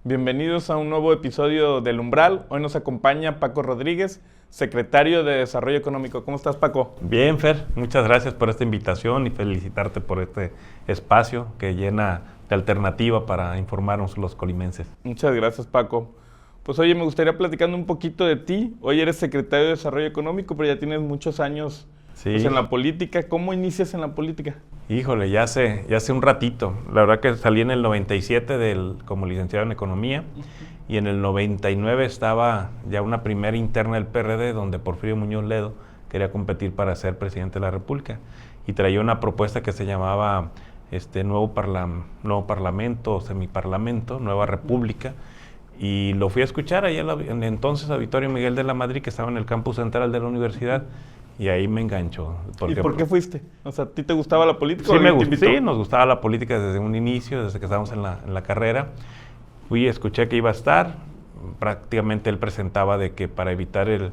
Bienvenidos a un nuevo episodio del Umbral. Hoy nos acompaña Paco Rodríguez, secretario de Desarrollo Económico. ¿Cómo estás, Paco? Bien, Fer, muchas gracias por esta invitación y felicitarte por este espacio que llena de alternativa para informarnos los colimenses. Muchas gracias, Paco. Pues oye, me gustaría platicando un poquito de ti. Hoy eres secretario de Desarrollo Económico, pero ya tienes muchos años pues, en la política. ¿Cómo inicias en la política? Híjole, ya hace un ratito. La verdad que salí en el 97 como licenciado en Economía y en el 99 estaba ya una primera interna del PRD donde Porfirio Muñoz Ledo quería competir para ser presidente de la República y traía una propuesta que se llamaba nuevo parlamento o semiparlamento, nueva república. Y lo fui a escuchar allá en entonces Auditorio Miguel de la Madrid, que estaba en el campus central de la universidad, y ahí me enganchó. ¿Y por qué fuiste? O sea, ¿a ti te gustaba la política? Sí, nos gustaba la política desde un inicio, desde que estábamos en la carrera. Fui, escuché que iba a estar, prácticamente él presentaba de que para evitar el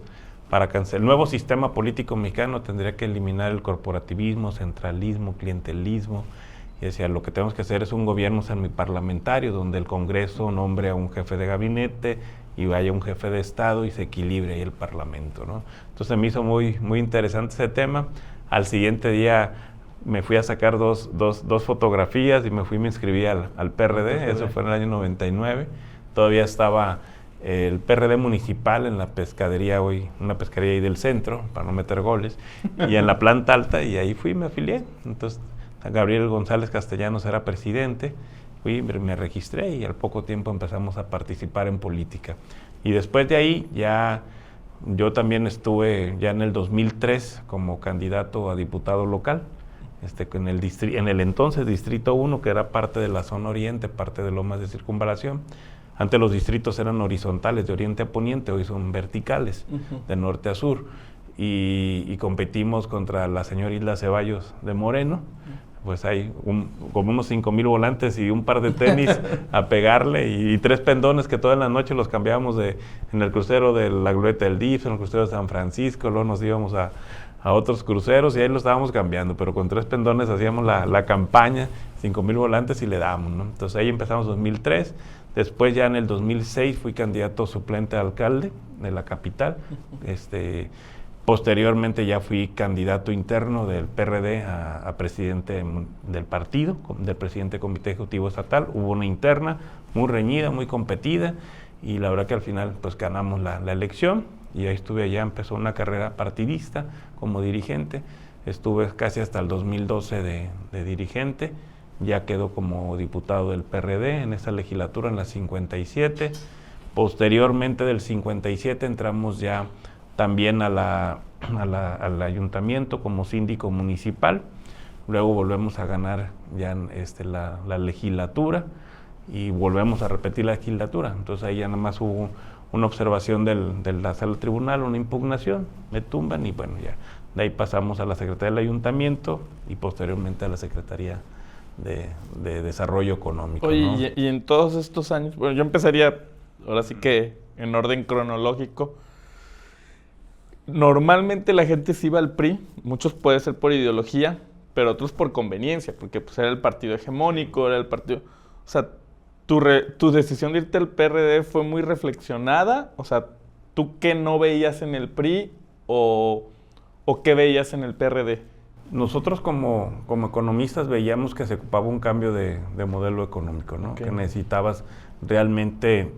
nuevo sistema político mexicano tendría que eliminar el corporativismo, centralismo, clientelismo. Y decía, lo que tenemos que hacer es un gobierno semiparlamentario donde el Congreso nombre a un jefe de gabinete y vaya un jefe de Estado y se equilibre ahí el Parlamento, ¿no? Entonces me hizo muy interesante ese tema. Al siguiente día me fui a sacar dos fotografías y me inscribí al PRD, eso fue en el año 99. Todavía estaba el PRD municipal en la pescadería hoy, una pescadería ahí del centro, para no meter goles, y en la planta alta, y ahí me afilié. Entonces, Gabriel González Castellanos era presidente, me registré y al poco tiempo empezamos a participar en política. Y después de ahí yo también estuve ya en el 2003 como candidato a diputado local, en el entonces Distrito 1, que era parte de la zona oriente, parte de Lomas de Circunvalación. Antes los distritos eran horizontales de oriente a poniente, hoy son verticales, de norte a sur. Y competimos contra la señora Isla Ceballos de Moreno. Pues hay como unos 5,000 volantes y un par de tenis a pegarle y 3 pendones que toda la noche los cambiábamos en el crucero de la Glorieta del DIF, en el crucero de San Francisco, luego nos íbamos a otros cruceros y ahí lo estábamos cambiando, pero con 3 pendones hacíamos la campaña, 5,000 volantes y le damos, ¿no? Entonces ahí empezamos en 2003, después ya en el 2006 fui candidato suplente a alcalde de la capital, Posteriormente ya fui candidato interno del PRD a presidente del partido, del presidente del Comité Ejecutivo Estatal. Hubo una interna muy reñida, muy competida, y la verdad que al final pues ganamos la elección, y ahí estuve allá, empezó una carrera partidista como dirigente. Estuve casi hasta el 2012 de dirigente, ya quedó como diputado del PRD en esa legislatura, en la 57. Posteriormente del 57 entramos ya también al ayuntamiento como síndico municipal. Luego volvemos a ganar ya la legislatura y volvemos a repetir la legislatura. Entonces ahí ya nada más hubo una observación de la sala del tribunal, una impugnación, me tumban y bueno, ya de ahí pasamos a la Secretaría del Ayuntamiento y posteriormente a la Secretaría de Desarrollo Económico. Oye, ¿no? y en todos estos años, bueno, yo empezaría ahora sí que en orden cronológico. Normalmente la gente se iba al PRI, muchos puede ser por ideología, pero otros por conveniencia, porque pues era el partido hegemónico, era el partido... O sea, tu decisión de irte al PRD fue muy reflexionada. O sea, ¿tú qué no veías en el PRI o qué veías en el PRD? Nosotros como economistas veíamos que se ocupaba un cambio de modelo económico, ¿no? Okay. Que necesitabas realmente...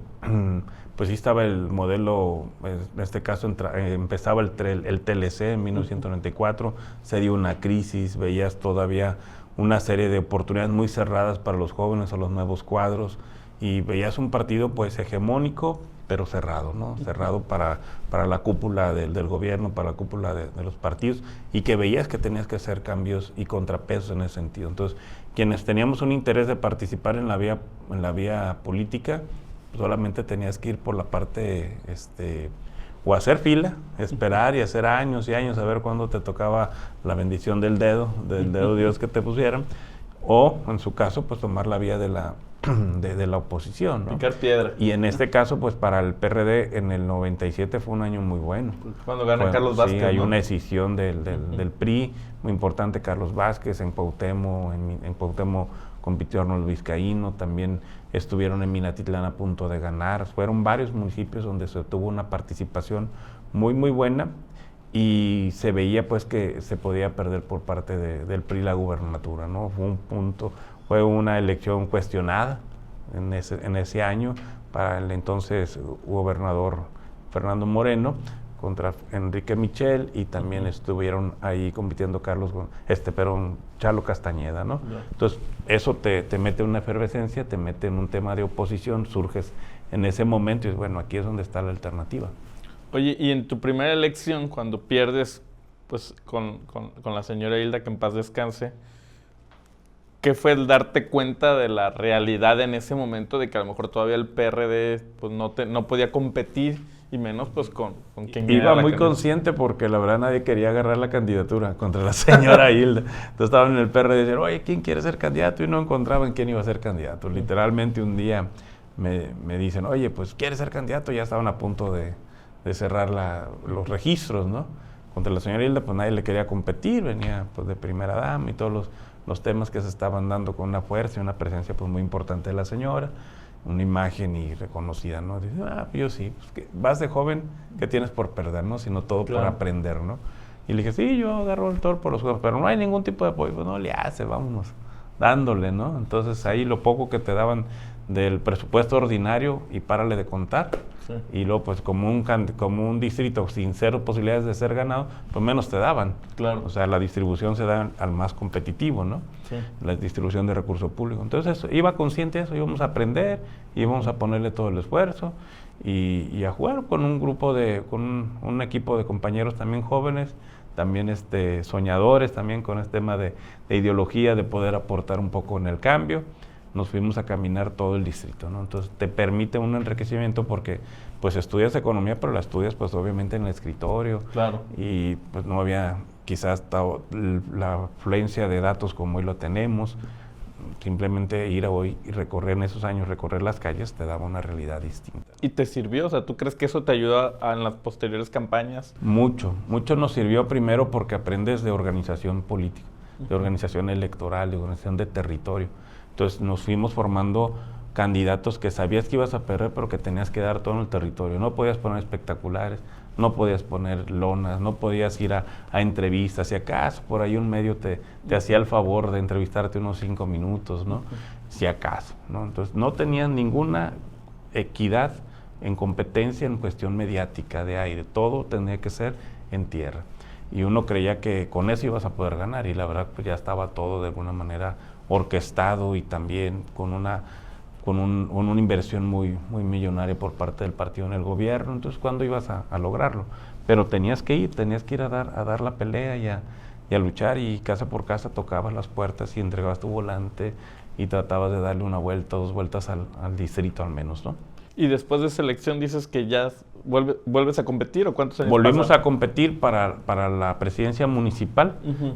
Pues sí estaba el modelo, en este caso empezaba el TLC en 1994, se dio una crisis, veías todavía una serie de oportunidades muy cerradas para los jóvenes o los nuevos cuadros, y veías un partido pues hegemónico, pero cerrado, ¿no? Cerrado para la cúpula del gobierno, para la cúpula de los partidos, y que veías que tenías que hacer cambios y contrapesos en ese sentido. Entonces, quienes teníamos un interés de participar en la vía política, solamente tenías que ir por la parte, o hacer fila, esperar y hacer años y años a ver cuándo te tocaba la bendición del dedo de Dios que te pusieran, o en su caso, pues tomar la vía de la oposición, ¿no? Picar piedra. Y en este caso, pues para el PRD en el 97 fue un año muy bueno. Cuando gana Carlos Vázquez. Sí, hay una escisión del PRI, muy importante, Carlos Vázquez, en Cuauhtémoc compitió Arnold Vizcaíno, también estuvieron en Minatitlán a punto de ganar. Fueron varios municipios donde se tuvo una participación muy, muy buena y se veía pues que se podía perder por parte del PRI la gubernatura, ¿no? Fue una elección cuestionada en ese año para el entonces gobernador Fernando Moreno contra Enrique Michel, y también estuvieron ahí compitiendo Chalo Castañeda, ¿no? Yeah. Entonces, eso te mete en una efervescencia, te mete en un tema de oposición, surges en ese momento y bueno, aquí es donde está la alternativa. Oye, y en tu primera elección, cuando pierdes pues con la señora Hilda, que en paz descanse, ¿qué fue el darte cuenta de la realidad en ese momento de que a lo mejor todavía el PRD pues no podía competir, y menos pues con quien iba muy consciente, porque la verdad nadie quería agarrar la candidatura contra la señora Hilda? Entonces estaban en el PRD y decían, oye, ¿quién quiere ser candidato? Y no encontraban quién iba a ser candidato. Literalmente un día me dicen, oye, pues ¿quieres ser candidato? Ya estaban a punto de cerrar los registros, ¿no? Contra la señora Hilda, pues nadie le quería competir, venía pues de primera dama y todos los temas que se estaban dando con una fuerza y una presencia pues muy importante de la señora, una imagen y reconocida, ¿no? Dice, yo sí, pues que vas de joven, ¿qué tienes por perder, no? Sino todo por aprender, ¿no? Y le dije, sí, yo agarro el toro por los juegos, pero no hay ningún tipo de apoyo. Pues no le hace, vámonos dándole, ¿no? Entonces ahí lo poco que te daban del presupuesto ordinario y párale de contar. Sí. Y luego pues como un distrito sin cero posibilidades de ser ganado, pues menos te daban. Claro. O sea, la distribución se da al más competitivo, ¿no? Sí. La distribución de recursos públicos. Entonces iba consciente de eso, íbamos a aprender, íbamos a ponerle todo el esfuerzo y a jugar con con un equipo de compañeros también jóvenes, también soñadores, también con este tema de ideología, de poder aportar un poco en el cambio. Nos fuimos a caminar todo el distrito, ¿no? Entonces te permite un enriquecimiento porque pues estudias economía, pero la estudias pues obviamente en el escritorio. Claro. Y pues no había quizás la afluencia de datos como hoy lo tenemos. Simplemente ir hoy y recorrer en esos años, recorrer las calles, te daba una realidad distinta. ¿Y te sirvió? O sea, ¿tú crees que eso te ayuda en las posteriores campañas? Mucho nos sirvió primero porque aprendes de organización política, de organización electoral, de organización de territorio. Entonces nos fuimos formando candidatos que sabías que ibas a perder, pero que tenías que dar todo en el territorio. No podías poner espectaculares, no podías poner lonas, no podías ir a entrevistas. Si acaso por ahí un medio te hacía el favor de entrevistarte unos 5 minutos, ¿no? Si acaso, ¿no? Entonces no tenías ninguna equidad en competencia en cuestión mediática de aire. Todo tenía que ser en tierra. Y uno creía que con eso ibas a poder ganar, y la verdad pues ya estaba todo de alguna manera orquestado, y también con una inversión muy, muy millonaria por parte del partido en el gobierno. Entonces, ¿cuándo ibas a lograrlo? Pero tenías que ir a dar la pelea y a luchar, y casa por casa tocabas las puertas y entregabas tu volante y tratabas de darle una vuelta, 2 vueltas al distrito al menos, ¿no? Y después de esa elección dices que ya vuelves a competir, ¿o cuántos años Volvimos pasan? a competir para la presidencia municipal.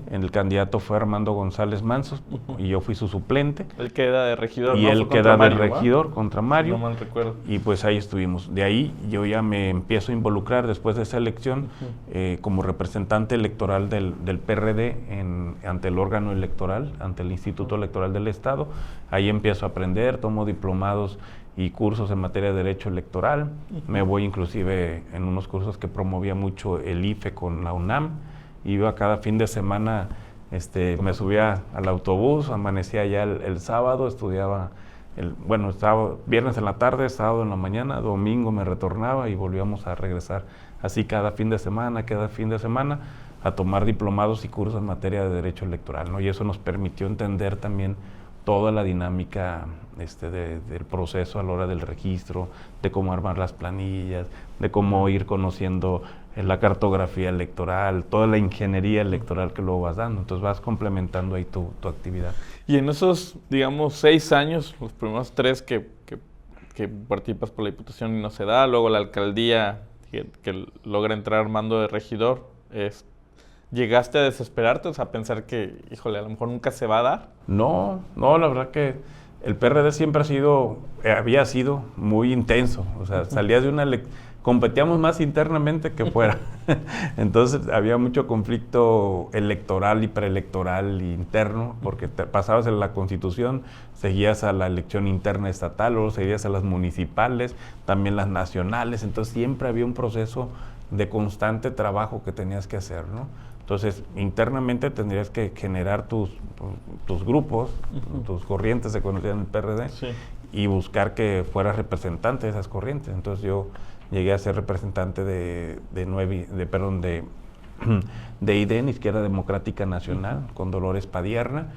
El candidato fue Armando González Mansos, y yo fui su suplente. Él queda de regidor. Y ¿no? él queda de regidor contra Mario. No mal recuerdo. Y pues ahí estuvimos. De ahí yo ya me empiezo a involucrar después de esa elección como representante electoral del PRD ante el órgano electoral, ante el Instituto Electoral del Estado. Ahí empiezo a aprender, tomo diplomados y cursos en materia de derecho electoral. Me voy inclusive en unos cursos que promovía mucho el IFE con la UNAM. Iba cada fin de semana, me subía al autobús, amanecía ya el sábado, estudiaba, estaba viernes en la tarde, sábado en la mañana, domingo me retornaba y volvíamos a regresar así cada fin de semana, a tomar diplomados y cursos en materia de derecho electoral, ¿no? Y eso nos permitió entender también toda la dinámica del proceso a la hora del registro, de cómo armar las planillas, de cómo ir conociendo la cartografía electoral, toda la ingeniería electoral que luego vas dando. Entonces vas complementando ahí tu actividad. Y en esos, digamos, 6 años, los primeros 3 que participas por la Diputación y no se da, luego la alcaldía que logra entrar Armando de regidor, ¿llegaste a desesperarte, o sea, a pensar que, híjole, a lo mejor nunca se va a dar? No, la verdad que el PRD siempre había sido muy intenso. O sea, salías de competíamos más internamente que fuera. Entonces había mucho conflicto electoral y preelectoral interno, porque pasabas en la Constitución, seguías a la elección interna estatal, luego seguías a las municipales, también las nacionales, entonces siempre había un proceso de constante trabajo que tenías que hacer, ¿no? Entonces, internamente tendrías que generar tus grupos, tus corrientes, se conocían en el PRD, y buscar que fueras representante de esas corrientes. Entonces yo llegué a ser representante de IDEN, Izquierda Democrática Nacional, con Dolores Padierna,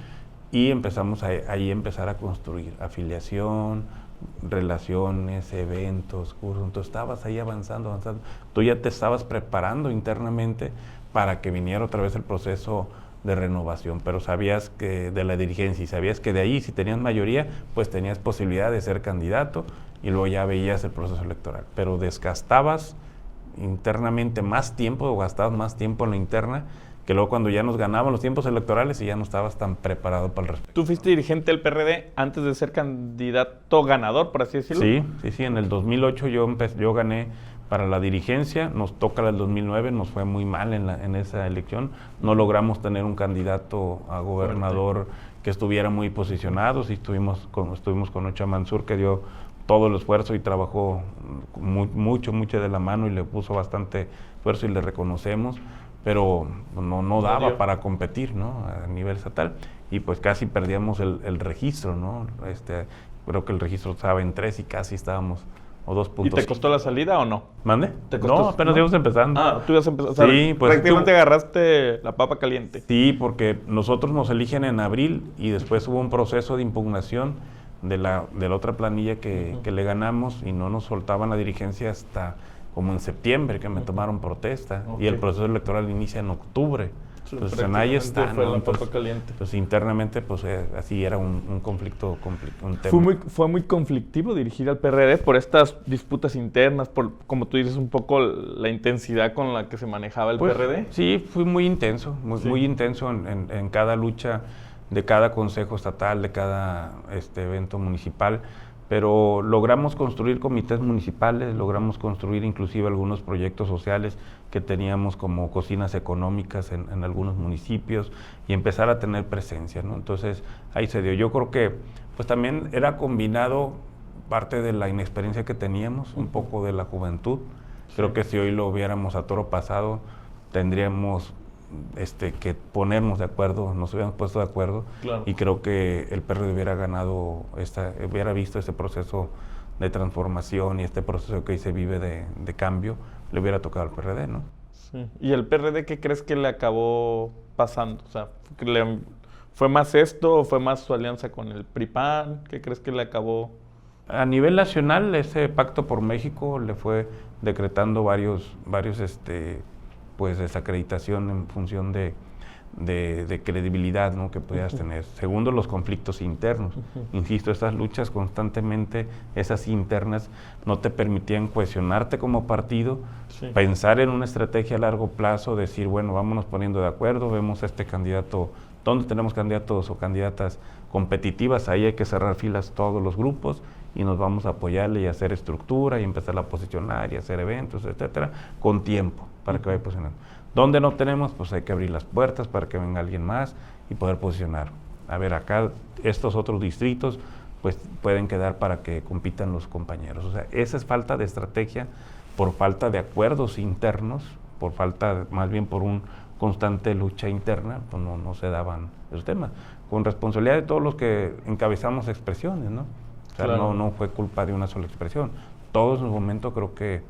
y empezamos ahí empezar a construir afiliación, relaciones, eventos, cursos. Entonces estabas ahí avanzando. Tú ya te estabas preparando internamente para que viniera otra vez el proceso de renovación, pero sabías que de la dirigencia y sabías que de ahí, si tenías mayoría, pues tenías posibilidad de ser candidato y luego ya veías el proceso electoral, pero desgastabas internamente más tiempo o gastabas más tiempo en la interna, que luego cuando ya nos ganaban los tiempos electorales y ya no estabas tan preparado para el respecto. ¿Tú fuiste dirigente del PRD antes de ser candidato ganador, por así decirlo? Sí, en el 2008 yo gané para la dirigencia, nos toca el 2009, nos fue muy mal en esa elección, no logramos tener un candidato a gobernador que estuviera muy posicionado, sí estuvimos con Ocha Mansur, que dio todo el esfuerzo y trabajó mucho de la mano y le puso bastante esfuerzo y le reconocemos, pero no daba para competir, ¿no?, a nivel estatal, y pues casi perdíamos el registro, ¿no? Creo que el registro estaba en 3 y casi estábamos o 2 puntos. ¿Y te costó la salida o no? ¿Mande? ¿Te costó? No, apenas íbamos empezando. Ah, tú ibas a empezar. O sea, sí, pues prácticamente agarraste la papa caliente. Sí, porque nosotros nos eligen en abril y después hubo un proceso de impugnación de la otra planilla que le ganamos y no nos soltaban la dirigencia hasta como en septiembre, que me tomaron protesta, y el proceso electoral inicia en octubre. Entonces, ahí está, ¿no? Entonces, internamente, pues así era un conflicto, un tema. Fue muy conflictivo dirigir al PRD por estas disputas internas, por, como tú dices, un poco la intensidad con la que se manejaba el PRD. Sí, fui muy intenso, muy intenso en cada lucha de cada consejo estatal, de cada evento municipal, pero logramos construir comités municipales, logramos construir inclusive algunos proyectos sociales que teníamos como cocinas económicas en algunos municipios y empezar a tener presencia, ¿no? Entonces ahí se dio. Yo creo que pues también era combinado parte de la inexperiencia que teníamos, un poco de la juventud. Creo que si hoy lo viéramos a toro pasado, tendríamos que ponernos de acuerdo, nos hubiéramos puesto de acuerdo, y creo que el PRD hubiera ganado, hubiera visto este proceso de transformación y este proceso que hoy se vive de cambio, le hubiera tocado al PRD, ¿no? Sí. ¿Y el PRD qué crees que le acabó pasando? O sea, ¿fue más esto o fue más su alianza con el PRI-PAN? ¿Qué crees que le acabó? A nivel nacional, ese Pacto por México le fue decretando varios pues desacreditación en función de credibilidad, ¿no?, que pudieras tener. Segundo, los conflictos internos. Insisto, estas luchas constantemente, esas internas, no te permitían cohesionarte como partido, pensar en una estrategia a largo plazo, decir, bueno, vámonos poniendo de acuerdo, vemos este candidato, ¿dónde tenemos candidatos o candidatas competitivas? Ahí hay que cerrar filas todos los grupos y nos vamos a apoyarle y hacer estructura y empezar a posicionar y hacer eventos, etcétera, con tiempo para que vaya posicionando. ¿Dónde no tenemos? Pues hay que abrir las puertas para que venga alguien más y poder posicionar. A ver, acá estos otros distritos pues pueden quedar para que compitan los compañeros. O sea, esa es falta de estrategia por falta de acuerdos internos, por falta, más bien por un constante lucha interna, pues no se daban esos temas. Con responsabilidad de todos los que encabezamos expresiones, ¿no? O sea, no fue culpa de una sola expresión. Todos en su momento creo que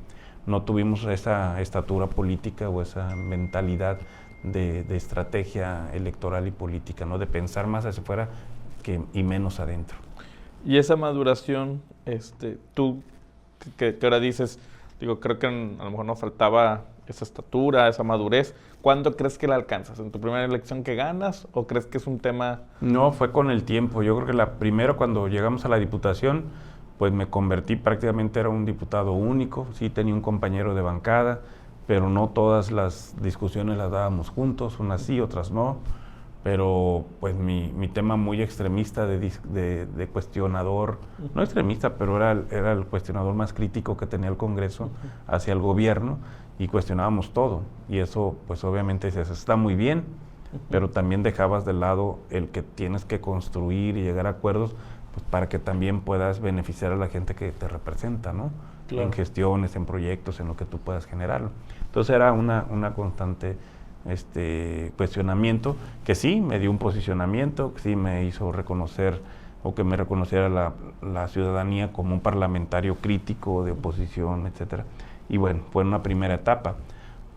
no tuvimos esa estatura política o esa mentalidad de estrategia electoral y política, ¿no?, de pensar más hacia afuera y menos adentro. Y esa maduración, tú que ahora dices, digo, creo que a lo mejor nos faltaba esa estatura, esa madurez. ¿Cuándo crees que la alcanzas? ¿En tu primera elección que ganas o crees que es un tema...? No, fue con el tiempo. Yo creo que primero cuando llegamos a la diputación, pues me convertí, prácticamente era un diputado único, sí tenía un compañero de bancada, pero no todas las discusiones las dábamos juntos, unas sí, otras no, pero pues mi tema muy extremista de cuestionador, no extremista, pero era el cuestionador más crítico que tenía el Congreso hacia el gobierno, y cuestionábamos todo, y eso pues obviamente dices, está muy bien, pero también dejabas de lado el que tienes que construir y llegar a acuerdos pues, para que también puedas beneficiar a la gente que te representa, ¿no? Claro. En gestiones, en proyectos, en lo que tú puedas generarlo. Entonces era una constante cuestionamiento que sí me dio un posicionamiento, que sí me hizo reconocer o que me reconociera la ciudadanía como un parlamentario crítico de oposición, etcétera. Y bueno, fue una primera etapa.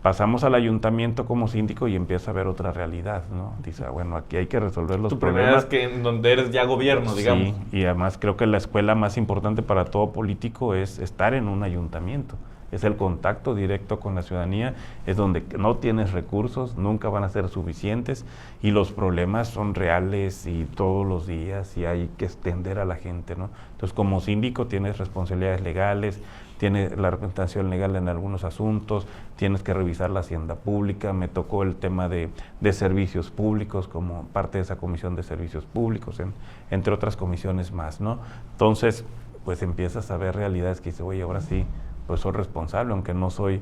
Pasamos al ayuntamiento como síndico y empieza a ver otra realidad, ¿no? Dice, bueno, aquí hay que resolver los problemas. Tu primera es que en donde eres ya gobierno, digamos. Sí, y además creo que la escuela más importante para todo político es estar en un ayuntamiento. Es el contacto directo con la ciudadanía, es donde no tienes recursos, nunca van a ser suficientes y los problemas son reales y todos los días y hay que extender a la gente, ¿no? Entonces, como síndico tienes responsabilidades legales, tienes la representación legal en algunos asuntos, tienes que revisar la hacienda pública, me tocó el tema de servicios públicos como parte de esa comisión de servicios públicos, entre otras comisiones más, ¿no? Entonces, pues empiezas a ver realidades que dices, oye, ahora sí, pues soy responsable, aunque no soy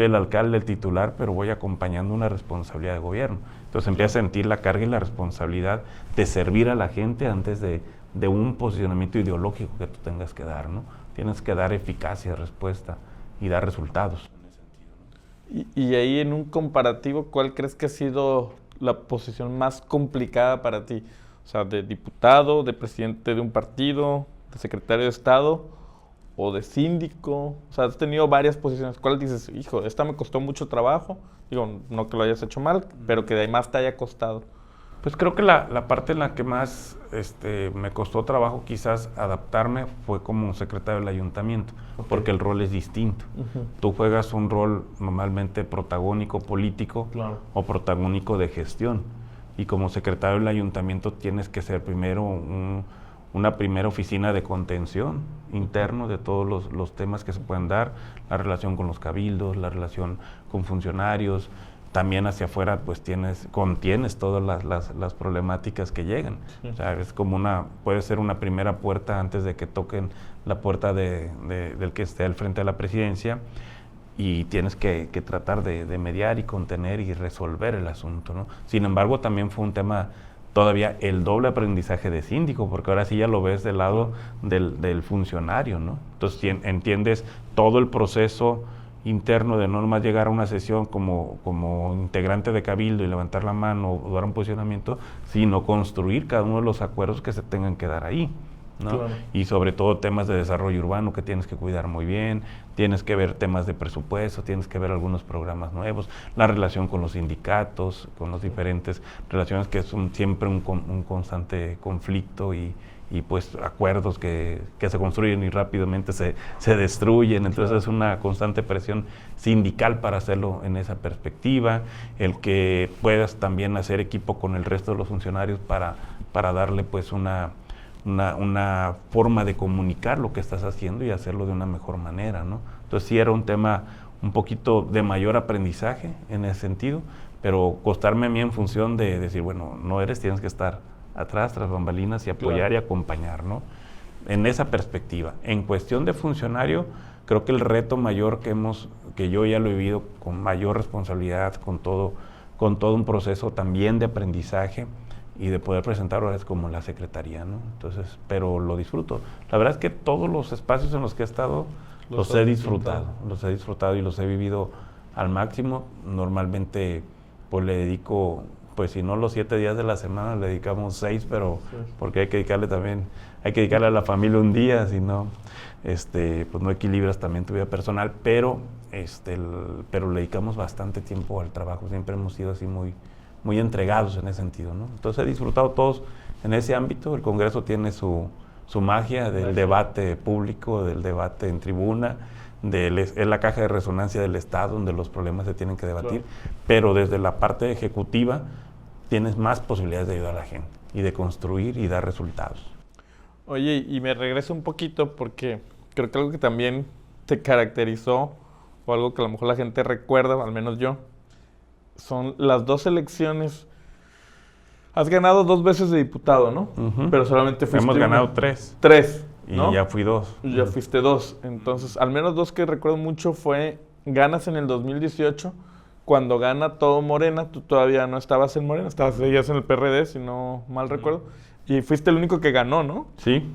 el alcalde, el titular, pero voy acompañando una responsabilidad de gobierno. Entonces empiezas a sentir la carga y la responsabilidad de servir a la gente antes de un posicionamiento ideológico que tú tengas que dar, ¿no? Tienes que dar eficacia, respuesta y dar resultados. Y ahí en un comparativo, ¿cuál crees que ha sido la posición más complicada para ti? O sea, de diputado, de presidente de un partido, de secretario de Estado o de síndico. O sea, has tenido varias posiciones. ¿Cuál dices, hijo, esta me costó mucho trabajo? Digo, no que lo hayas hecho mal, pero que de ahí más te haya costado. Pues creo que la parte en la que más me costó trabajo quizás adaptarme fue como secretario del ayuntamiento, porque el rol es distinto. Tú juegas un rol normalmente protagónico político, claro, o protagónico de gestión, y como secretario del ayuntamiento tienes que ser primero una primera oficina de contención interno de todos los temas que se pueden dar, la relación con los cabildos, la relación con funcionarios. También hacia afuera pues contienes todas las problemáticas que llegan. Sí. O sea, es como puede ser una primera puerta antes de que toquen la puerta del que esté al frente de la presidencia, y tienes que tratar de mediar y contener y resolver el asunto, ¿no? Sin embargo, también fue un tema todavía el doble aprendizaje de síndico, porque ahora sí ya lo ves del lado del funcionario, ¿no? Entonces entiendes todo el proceso interno de no nomás llegar a una sesión como integrante de cabildo y levantar la mano o dar un posicionamiento, sino construir cada uno de los acuerdos que se tengan que dar ahí, ¿no? Claro. Y sobre todo temas de desarrollo urbano que tienes que cuidar muy bien, tienes que ver temas de presupuesto, tienes que ver algunos programas nuevos, la relación con los sindicatos, con las diferentes relaciones que son siempre un constante conflicto y pues acuerdos que se construyen y rápidamente se destruyen. Entonces es una constante presión sindical para hacerlo en esa perspectiva, el que puedas también hacer equipo con el resto de los funcionarios para darle pues una forma de comunicar lo que estás haciendo y hacerlo de una mejor manera, ¿no? Entonces sí era un tema un poquito de mayor aprendizaje en ese sentido, pero costarme a mí en función de decir, bueno, tienes que estar atrás, tras bambalinas y apoyar, claro, y acompañar, ¿no? En esa perspectiva. En cuestión de funcionario, creo que el reto mayor que yo ya lo he vivido con mayor responsabilidad, con todo un proceso también de aprendizaje y de poder presentar ahora es como la secretaría, ¿no? Entonces, pero lo disfruto. La verdad es que todos los espacios en los que he estado los he disfrutado y los he vivido al máximo. Normalmente, pues le dedico, pues si no los 7 días de la semana, le dedicamos 6, pero sí, porque hay que dedicarle a la familia un día, si no, pues no equilibras también tu vida personal, pero le dedicamos bastante tiempo al trabajo. Siempre hemos sido así muy entregados en ese sentido, ¿no? Entonces he disfrutado todos en ese ámbito. El Congreso tiene su magia del debate público, del debate en tribuna, es la caja de resonancia del Estado donde los problemas se tienen que debatir, claro, pero desde la parte ejecutiva tienes más posibilidades de ayudar a la gente y de construir y dar resultados. Oye, y me regreso un poquito porque creo que algo que también te caracterizó o algo que a lo mejor la gente recuerda, al menos yo, son las 2 elecciones Has ganado 2 veces de diputado, ¿no? Pero solamente fuiste Hemos ganado 3. 3, Y ¿no? ya fui 2. Ya fuiste 2. Entonces, al menos 2 que recuerdo mucho fue, ganas en el 2018, cuando gana todo Morena. Tú todavía no estabas en Morena, seguías en el PRD, si no mal recuerdo. Y fuiste el único que ganó, ¿no? Sí.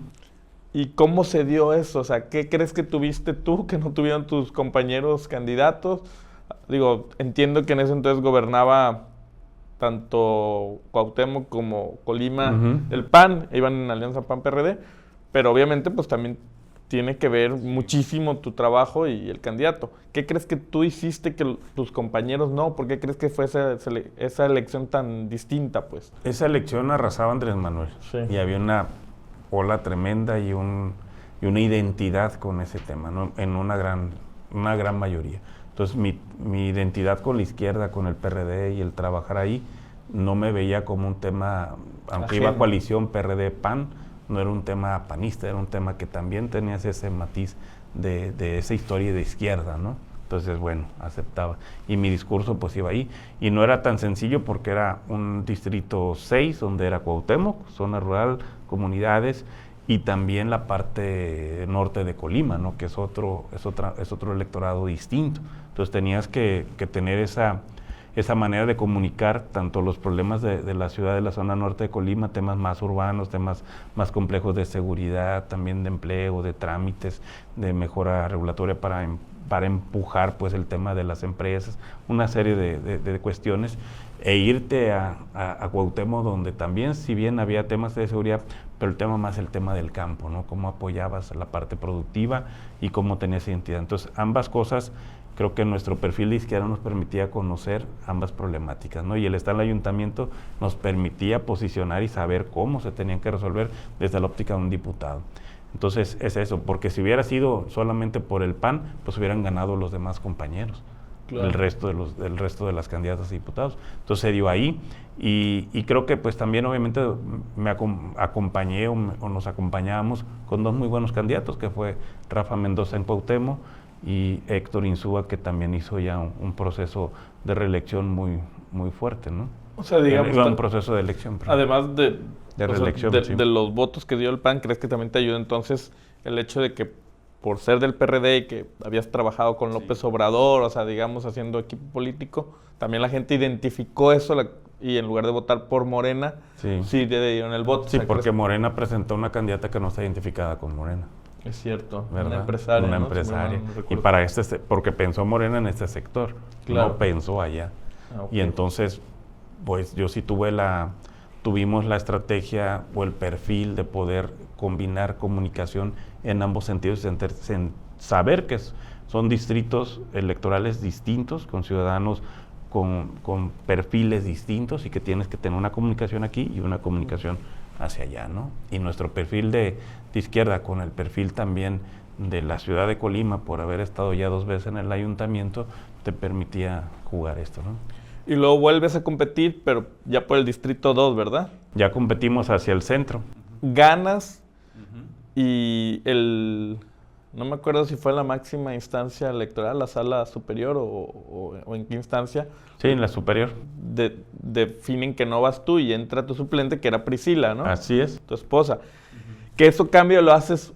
¿Y cómo se dio eso? O sea, ¿qué crees que tuviste tú que no tuvieron tus compañeros candidatos? Digo, entiendo que en ese entonces gobernaba tanto Cuauhtémoc como Colima, el PAN, iban en alianza PAN-PRD, pero obviamente pues también tiene que ver muchísimo tu trabajo y el candidato. ¿Qué crees que tú hiciste que tus compañeros no? ¿Por qué crees que fue esa elección tan distinta, pues? Esa elección arrasaba Andrés Manuel. Sí. Y había una ola tremenda y una identidad con ese tema, ¿no? En una gran mayoría. Entonces, mi identidad con la izquierda, con el PRD y el trabajar ahí, no me veía como un tema, aunque iba a coalición PRD-PAN, no era un tema panista, era un tema que también tenía ese matiz de esa historia de izquierda, ¿no? Entonces, bueno, aceptaba. Y mi discurso pues iba ahí. Y no era tan sencillo porque era un distrito 6, donde era Cuauhtémoc, zona rural, comunidades, y también la parte norte de Colima, ¿no? Que es otro electorado distinto. Entonces tenías que tener esa manera de comunicar tanto los problemas de la ciudad de la zona norte de Colima, temas más urbanos, temas más complejos de seguridad, también de empleo, de trámites, de mejora regulatoria para empujar pues el tema de las empresas, una serie de cuestiones, e irte a Cuauhtémoc, donde también, si bien había temas de seguridad, pero el tema del campo, ¿no? Cómo apoyabas la parte productiva y cómo tenías identidad. Entonces, ambas cosas, creo que nuestro perfil de izquierda nos permitía conocer ambas problemáticas, ¿no? Y el estar en el ayuntamiento nos permitía posicionar y saber cómo se tenían que resolver desde la óptica de un diputado. Entonces, es eso, porque si hubiera sido solamente por el PAN, pues hubieran ganado los demás compañeros. Claro. El resto de las candidatas a diputados. Entonces se dio ahí y creo que pues también obviamente me acompañé o nos acompañábamos con 2 muy buenos candidatos, que fue Rafa Mendoza en Cuauhtémoc y Héctor Insúa, que también hizo ya un proceso de reelección muy fuerte, ¿no? O sea, digamos, un proceso de elección. Además de reelección, sí. De los votos que dio el PAN, ¿crees que también te ayuda entonces el hecho de que por ser del PRD y que habías trabajado con López Obrador, o sea, digamos, haciendo equipo político, también la gente identificó eso y en lugar de votar por Morena, sí le dieron el voto? Sí, o sea, porque Morena presentó una candidata que no está identificada con Morena. Es cierto, ¿verdad? Una empresaria. Una empresaria. Y para porque pensó Morena en este sector, claro. No pensó allá. Okay. Y entonces, pues yo sí tuvimos la estrategia o el perfil de poder combinar comunicación en ambos sentidos, en saber que son distritos electorales distintos, con ciudadanos con perfiles distintos y que tienes que tener una comunicación aquí y una comunicación hacia allá, ¿no? Y nuestro perfil de izquierda con el perfil también de la ciudad de Colima, por haber estado ya 2 veces en el ayuntamiento, te permitía jugar esto, ¿no? Y luego vuelves a competir, pero ya por el distrito 2, ¿verdad? Ya competimos hacia el centro. Ganas y no me acuerdo si fue la máxima instancia electoral, la sala superior o en qué instancia. Sí, en la superior. Definen que no vas tú y entra tu suplente, que era Priscila, ¿no? Así es. Tu esposa. Que eso cambio lo haces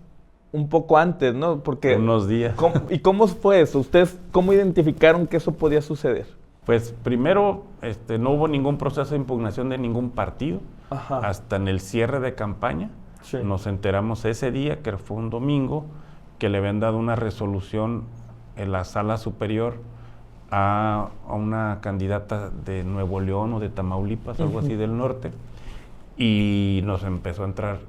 un poco antes, ¿no? Porque unos días. ¿Y cómo fue eso? ¿Ustedes cómo identificaron que eso podía suceder? Pues primero no hubo ningún proceso de impugnación de ningún partido. Ajá. Hasta en el cierre de campaña. Sí. Nos enteramos ese día, que fue un domingo, que le habían dado una resolución en la sala superior a una candidata de Nuevo León o de Tamaulipas, algo así del norte, y nos empezó a entrar,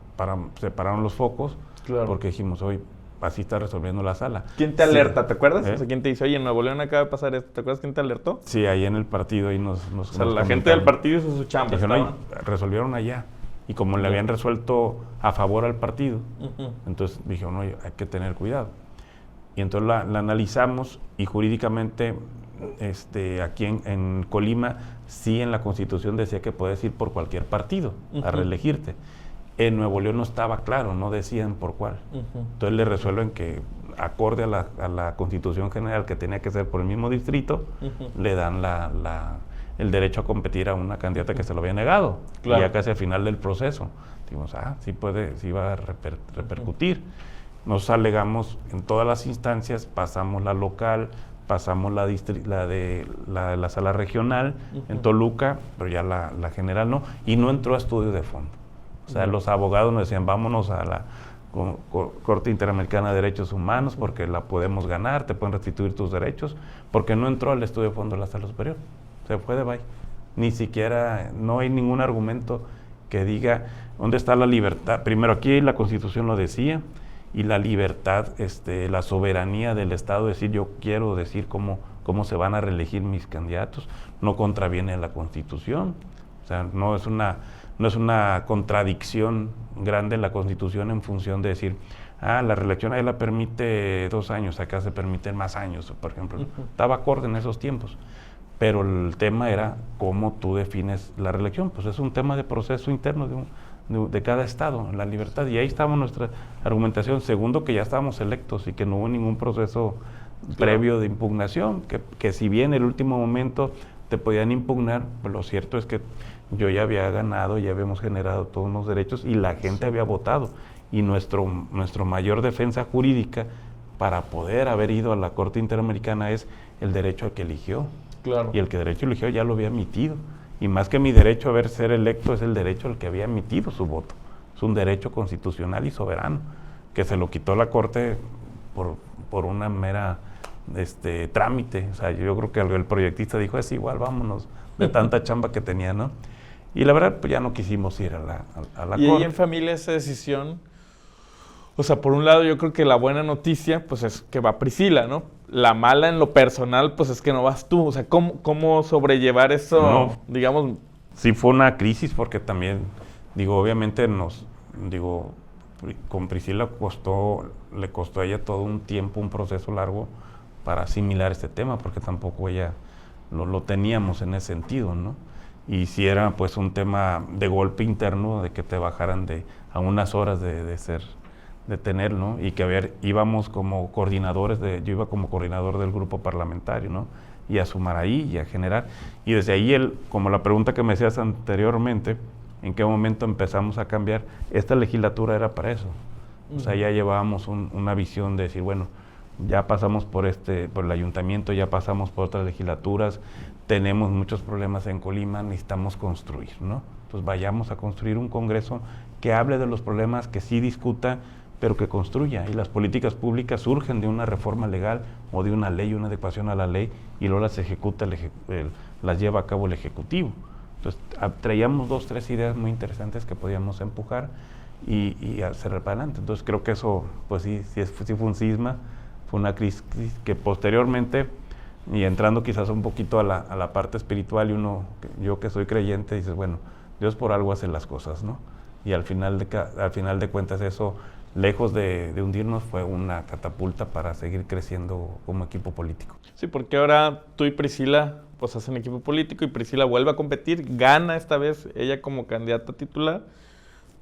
separaron los focos, claro. Porque dijimos, oye, así está resolviendo la sala. ¿Quién te alerta? Sí. ¿Te acuerdas? O sea, ¿quién te dice, oye, en Nuevo León acaba de pasar esto? ¿Te acuerdas quién te alertó? Sí, ahí en el partido ahí nos o sea, la gente del partido hizo su chamba. Dijeron, resolvieron allá. Y como le habían resuelto a favor al partido, entonces dijeron, oye, hay que tener cuidado. Y entonces la analizamos y jurídicamente aquí en Colima, sí en la Constitución decía que puedes ir por cualquier partido a reelegirte. En Nuevo León no estaba claro, no decían por cuál. Entonces le resuelven que, acorde a la Constitución General, que tenía que ser por el mismo distrito, le dan el derecho a competir a una candidata que se lo había negado. Claro. Y ya casi al final del proceso, dijimos, sí va a repercutir. Nos alegamos en todas las instancias, pasamos la local, pasamos la sala regional en Toluca, pero ya la general no, y no entró a estudio de fondo. O sea, los abogados nos decían, vámonos a la Corte Interamericana de Derechos Humanos porque la podemos ganar, te pueden restituir tus derechos, porque no entró al estudio de fondo de la sala superior. Se fue de bye. Ni siquiera, no hay ningún argumento que diga dónde está la libertad. Primero, aquí la Constitución lo decía, y la libertad, la soberanía del Estado, decir yo quiero decir cómo se van a reelegir mis candidatos, no contraviene a la Constitución. O sea, no es una contradicción grande la Constitución en función de decir, la reelección ahí la permite 2 años, acá se permiten más años, por ejemplo. Estaba acorde en esos tiempos. Pero el tema era cómo tú defines la reelección. Pues es un tema de proceso interno de cada estado, la libertad. Y ahí estaba nuestra argumentación. Segundo, que ya estábamos electos y que no hubo ningún proceso previo de impugnación, que si bien en el último momento te podían impugnar, pues lo cierto es que yo ya había ganado, ya habíamos generado todos los derechos y la gente había votado. Y nuestro mayor defensa jurídica para poder haber ido a la Corte Interamericana es el derecho al que eligió. Claro. Y el que derecho eligió ya lo había emitido. Y más que mi derecho a ser electo, es el derecho al que había emitido su voto. Es un derecho constitucional y soberano, que se lo quitó la Corte por una mera trámite. O sea, yo creo que el proyectista dijo, es igual, vámonos, de tanta chamba que tenía, ¿no? Y la verdad, pues ya no quisimos ir a la Corte. Y ahí en familia esa decisión, o sea, por un lado yo creo que la buena noticia, pues es que va Priscila, ¿no? La mala en lo personal, pues es que no vas tú. O sea, ¿cómo sobrellevar eso, No, digamos? Sí fue una crisis porque también, obviamente con Priscila le costó a ella todo un tiempo, un proceso largo para asimilar este tema, porque tampoco ella lo teníamos en ese sentido, ¿no? Y si era pues un tema de golpe interno, de que te bajaran a unas horas de tener, ¿no? Y que íbamos como coordinadores, yo iba como coordinador del grupo parlamentario, ¿no? Y a sumar ahí y a generar. Y desde ahí, como la pregunta que me hacías anteriormente, ¿en qué momento empezamos a cambiar? Esta legislatura era para eso. O sea, ya llevábamos una visión de decir, bueno, ya pasamos por el ayuntamiento, ya pasamos por otras legislaturas, tenemos muchos problemas en Colima, necesitamos construir, ¿no? Entonces vayamos a construir un Congreso que hable de los problemas, que sí discuta, pero que construya. Y las políticas públicas surgen de una reforma legal o de una ley, una adecuación a la ley, y luego las ejecuta, las lleva a cabo el Ejecutivo. Entonces traíamos 2, 3 ideas muy interesantes que podíamos empujar y hacer para adelante. Entonces creo que eso, pues sí fue un cisma, fue una crisis que posteriormente, y entrando quizás un poquito a la parte espiritual, y yo que soy creyente, dices, bueno, Dios por algo hace las cosas, ¿no? Y al final de cuentas eso, lejos de hundirnos, fue una catapulta para seguir creciendo como equipo político. Sí, porque ahora tú y Priscila pues hacen equipo político y Priscila vuelve a competir, gana esta vez ella como candidata titular,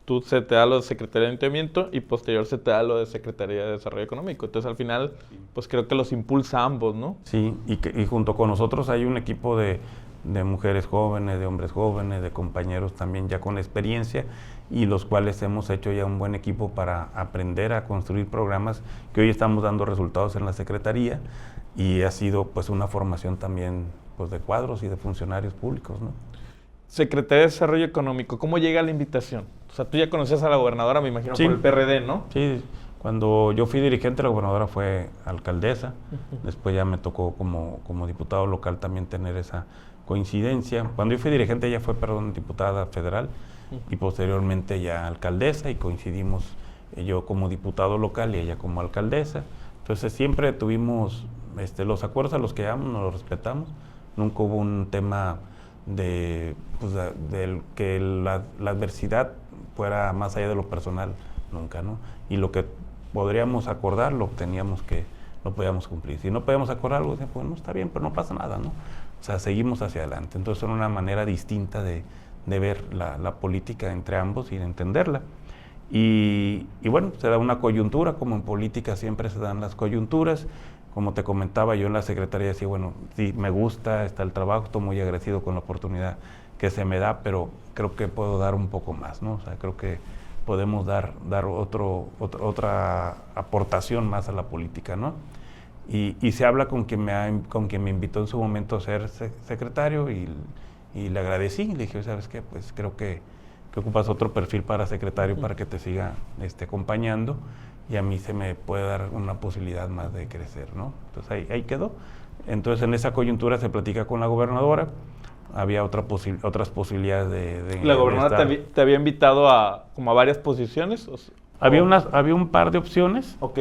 tú se te da lo de Secretaría de Ayuntamiento y posterior se te da lo de Secretaría de Desarrollo Económico. Entonces al final pues creo que los impulsa a ambos, ¿no? Sí, y junto con nosotros hay un equipo de mujeres jóvenes, de hombres jóvenes, de compañeros también ya con experiencia, y los cuales hemos hecho ya un buen equipo para aprender a construir programas que hoy estamos dando resultados en la Secretaría, y ha sido pues una formación también pues de cuadros y de funcionarios públicos, ¿no? Secretaría de Desarrollo Económico, ¿cómo llega la invitación? O sea, tú ya conocías a la gobernadora, me imagino, Sí. por el PRD, ¿no? Sí, cuando yo fui dirigente, la gobernadora fue alcaldesa, después ya me tocó como diputado local también tener esa coincidencia. Cuando yo fui dirigente, ella fue, diputada federal, y posteriormente ya alcaldesa, y coincidimos yo como diputado local y ella como alcaldesa. Entonces siempre tuvimos los acuerdos a los que llegamos, nos los respetamos. Nunca hubo un tema de que la adversidad fuera más allá de lo personal, nunca, ¿no? Y lo que podríamos acordar, lo podíamos cumplir. Si no podíamos acordar algo, pues no está bien, pero no pasa nada, ¿no? O sea, seguimos hacia adelante. Entonces, era una manera distinta de ver la política entre ambos y de entenderla. Y bueno, se da una coyuntura, como en política siempre se dan las coyunturas. como te comentaba, yo en la secretaría decía, bueno, sí, me gusta, está el trabajo, estoy muy agradecido con la oportunidad que se me da, pero creo que puedo dar un poco más, ¿no? O sea, creo que podemos dar otra aportación más a la política, ¿no? Y se habla con quien me invitó en su momento a ser secretario y le agradecí, le dije, ¿sabes qué? Pues creo que ocupas otro perfil para secretario para que te siga acompañando y a mí se me puede dar una posibilidad más de crecer, ¿no? Entonces ahí quedó. Entonces en esa coyuntura se platica con la gobernadora, había otras posibilidades de ¿La gobernadora te había invitado a varias posiciones? Había un par de opciones. Ok.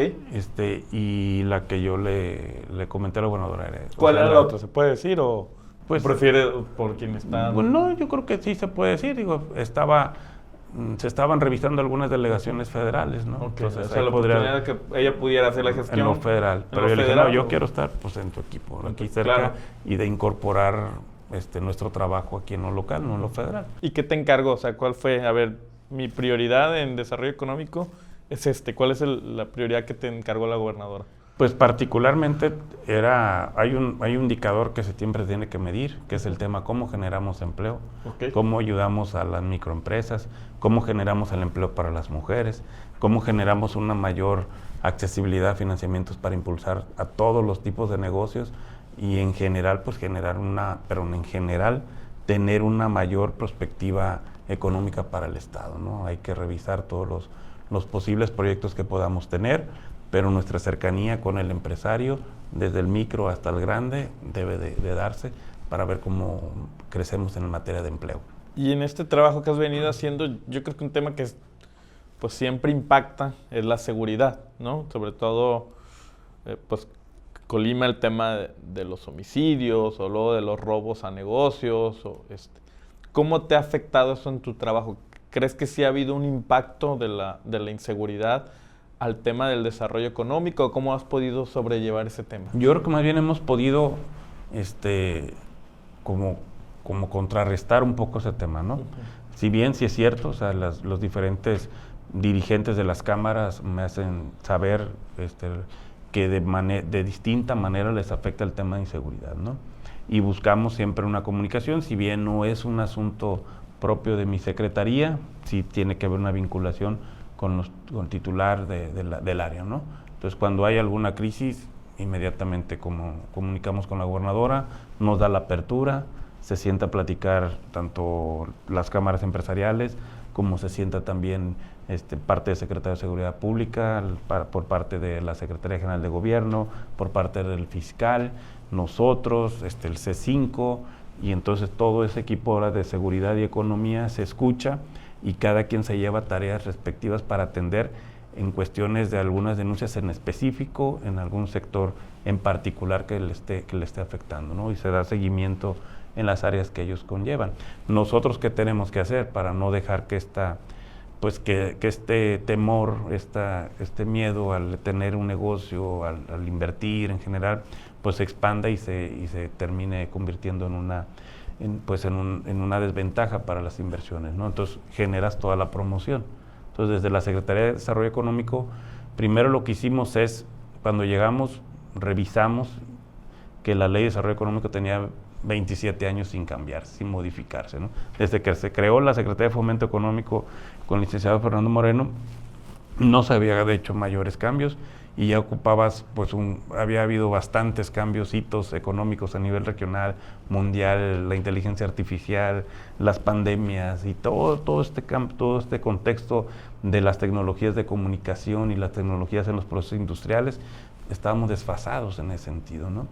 Y la que yo le comenté a la gobernadora era... ¿Cuál era la otra? ¿Se puede decir o pues, prefiere por quien está? No, yo creo que sí se puede decir. Digo, se estaban revisando algunas delegaciones federales, ¿no? Okay. Entonces, o sea, la oportunidad que ella pudiera hacer la gestión. En lo federal. Pero yo le dije, no, yo quiero estar pues en tu equipo, aquí cerca, claro, y de incorporar nuestro trabajo aquí en lo local, no en lo federal. ¿Y qué te encargó? O sea, ¿cuál fue? A ver, mi prioridad en desarrollo económico es ¿Cuál es la prioridad que te encargó la gobernadora? Pues particularmente hay un indicador que siempre tiene que medir, que es el tema cómo generamos empleo, okay, cómo ayudamos a las microempresas, cómo generamos el empleo para las mujeres, cómo generamos una mayor accesibilidad a financiamientos para impulsar a todos los tipos de negocios y en general pues tener una mayor perspectiva económica para el Estado, ¿no? Hay que revisar todos los posibles proyectos que podamos tener, pero nuestra cercanía con el empresario, desde el micro hasta el grande, debe de darse para ver cómo crecemos en materia de empleo. Y en este trabajo que has venido haciendo, yo creo que un tema que pues siempre impacta es la seguridad, ¿no? Sobre todo, pues Colima el tema de los homicidios o luego de los robos a negocios. ¿Cómo te ha afectado eso en tu trabajo? ¿Crees que sí ha habido un impacto de la inseguridad al tema del desarrollo económico? ¿Cómo has podido sobrellevar ese tema? Yo creo que más bien hemos podido como contrarrestar un poco ese tema, ¿no? Si bien sí es cierto, o sea, los diferentes dirigentes de las cámaras me hacen saber que de distinta manera les afecta el tema de inseguridad, ¿no? Y buscamos siempre una comunicación, si bien no es un asunto propio de mi secretaría, sí tiene que haber una vinculación con el titular del área, ¿no? Entonces, cuando hay alguna crisis, inmediatamente comunicamos con la gobernadora, nos da la apertura, se sienta a platicar tanto las cámaras empresariales, como se sienta también parte del Secretario de Seguridad Pública, por parte de la Secretaría General de Gobierno, por parte del fiscal, nosotros, el C5, y entonces todo ese equipo ahora de seguridad y economía se escucha y cada quien se lleva tareas respectivas para atender en cuestiones de algunas denuncias en específico, en algún sector en particular que le esté afectando, ¿no? Y se da seguimiento en las áreas que ellos conllevan. Nosotros, ¿qué tenemos que hacer para no dejar que este temor, este miedo al tener un negocio, al invertir en general, pues se expanda y se termine convirtiendo en una desventaja para las inversiones, ¿no? Entonces generas toda la promoción. Entonces desde la Secretaría de Desarrollo Económico, primero lo que hicimos es, cuando llegamos, revisamos que la Ley de Desarrollo Económico tenía 27 años sin cambiar, sin modificarse, ¿no? Desde que se creó la Secretaría de Fomento Económico con el licenciado Fernando Moreno, no se había hecho mayores cambios y ya ocupabas, había habido bastantes cambios, hitos económicos a nivel regional, mundial, la inteligencia artificial, las pandemias y todo este contexto de las tecnologías de comunicación y las tecnologías en los procesos industriales, estábamos desfasados en ese sentido, ¿no?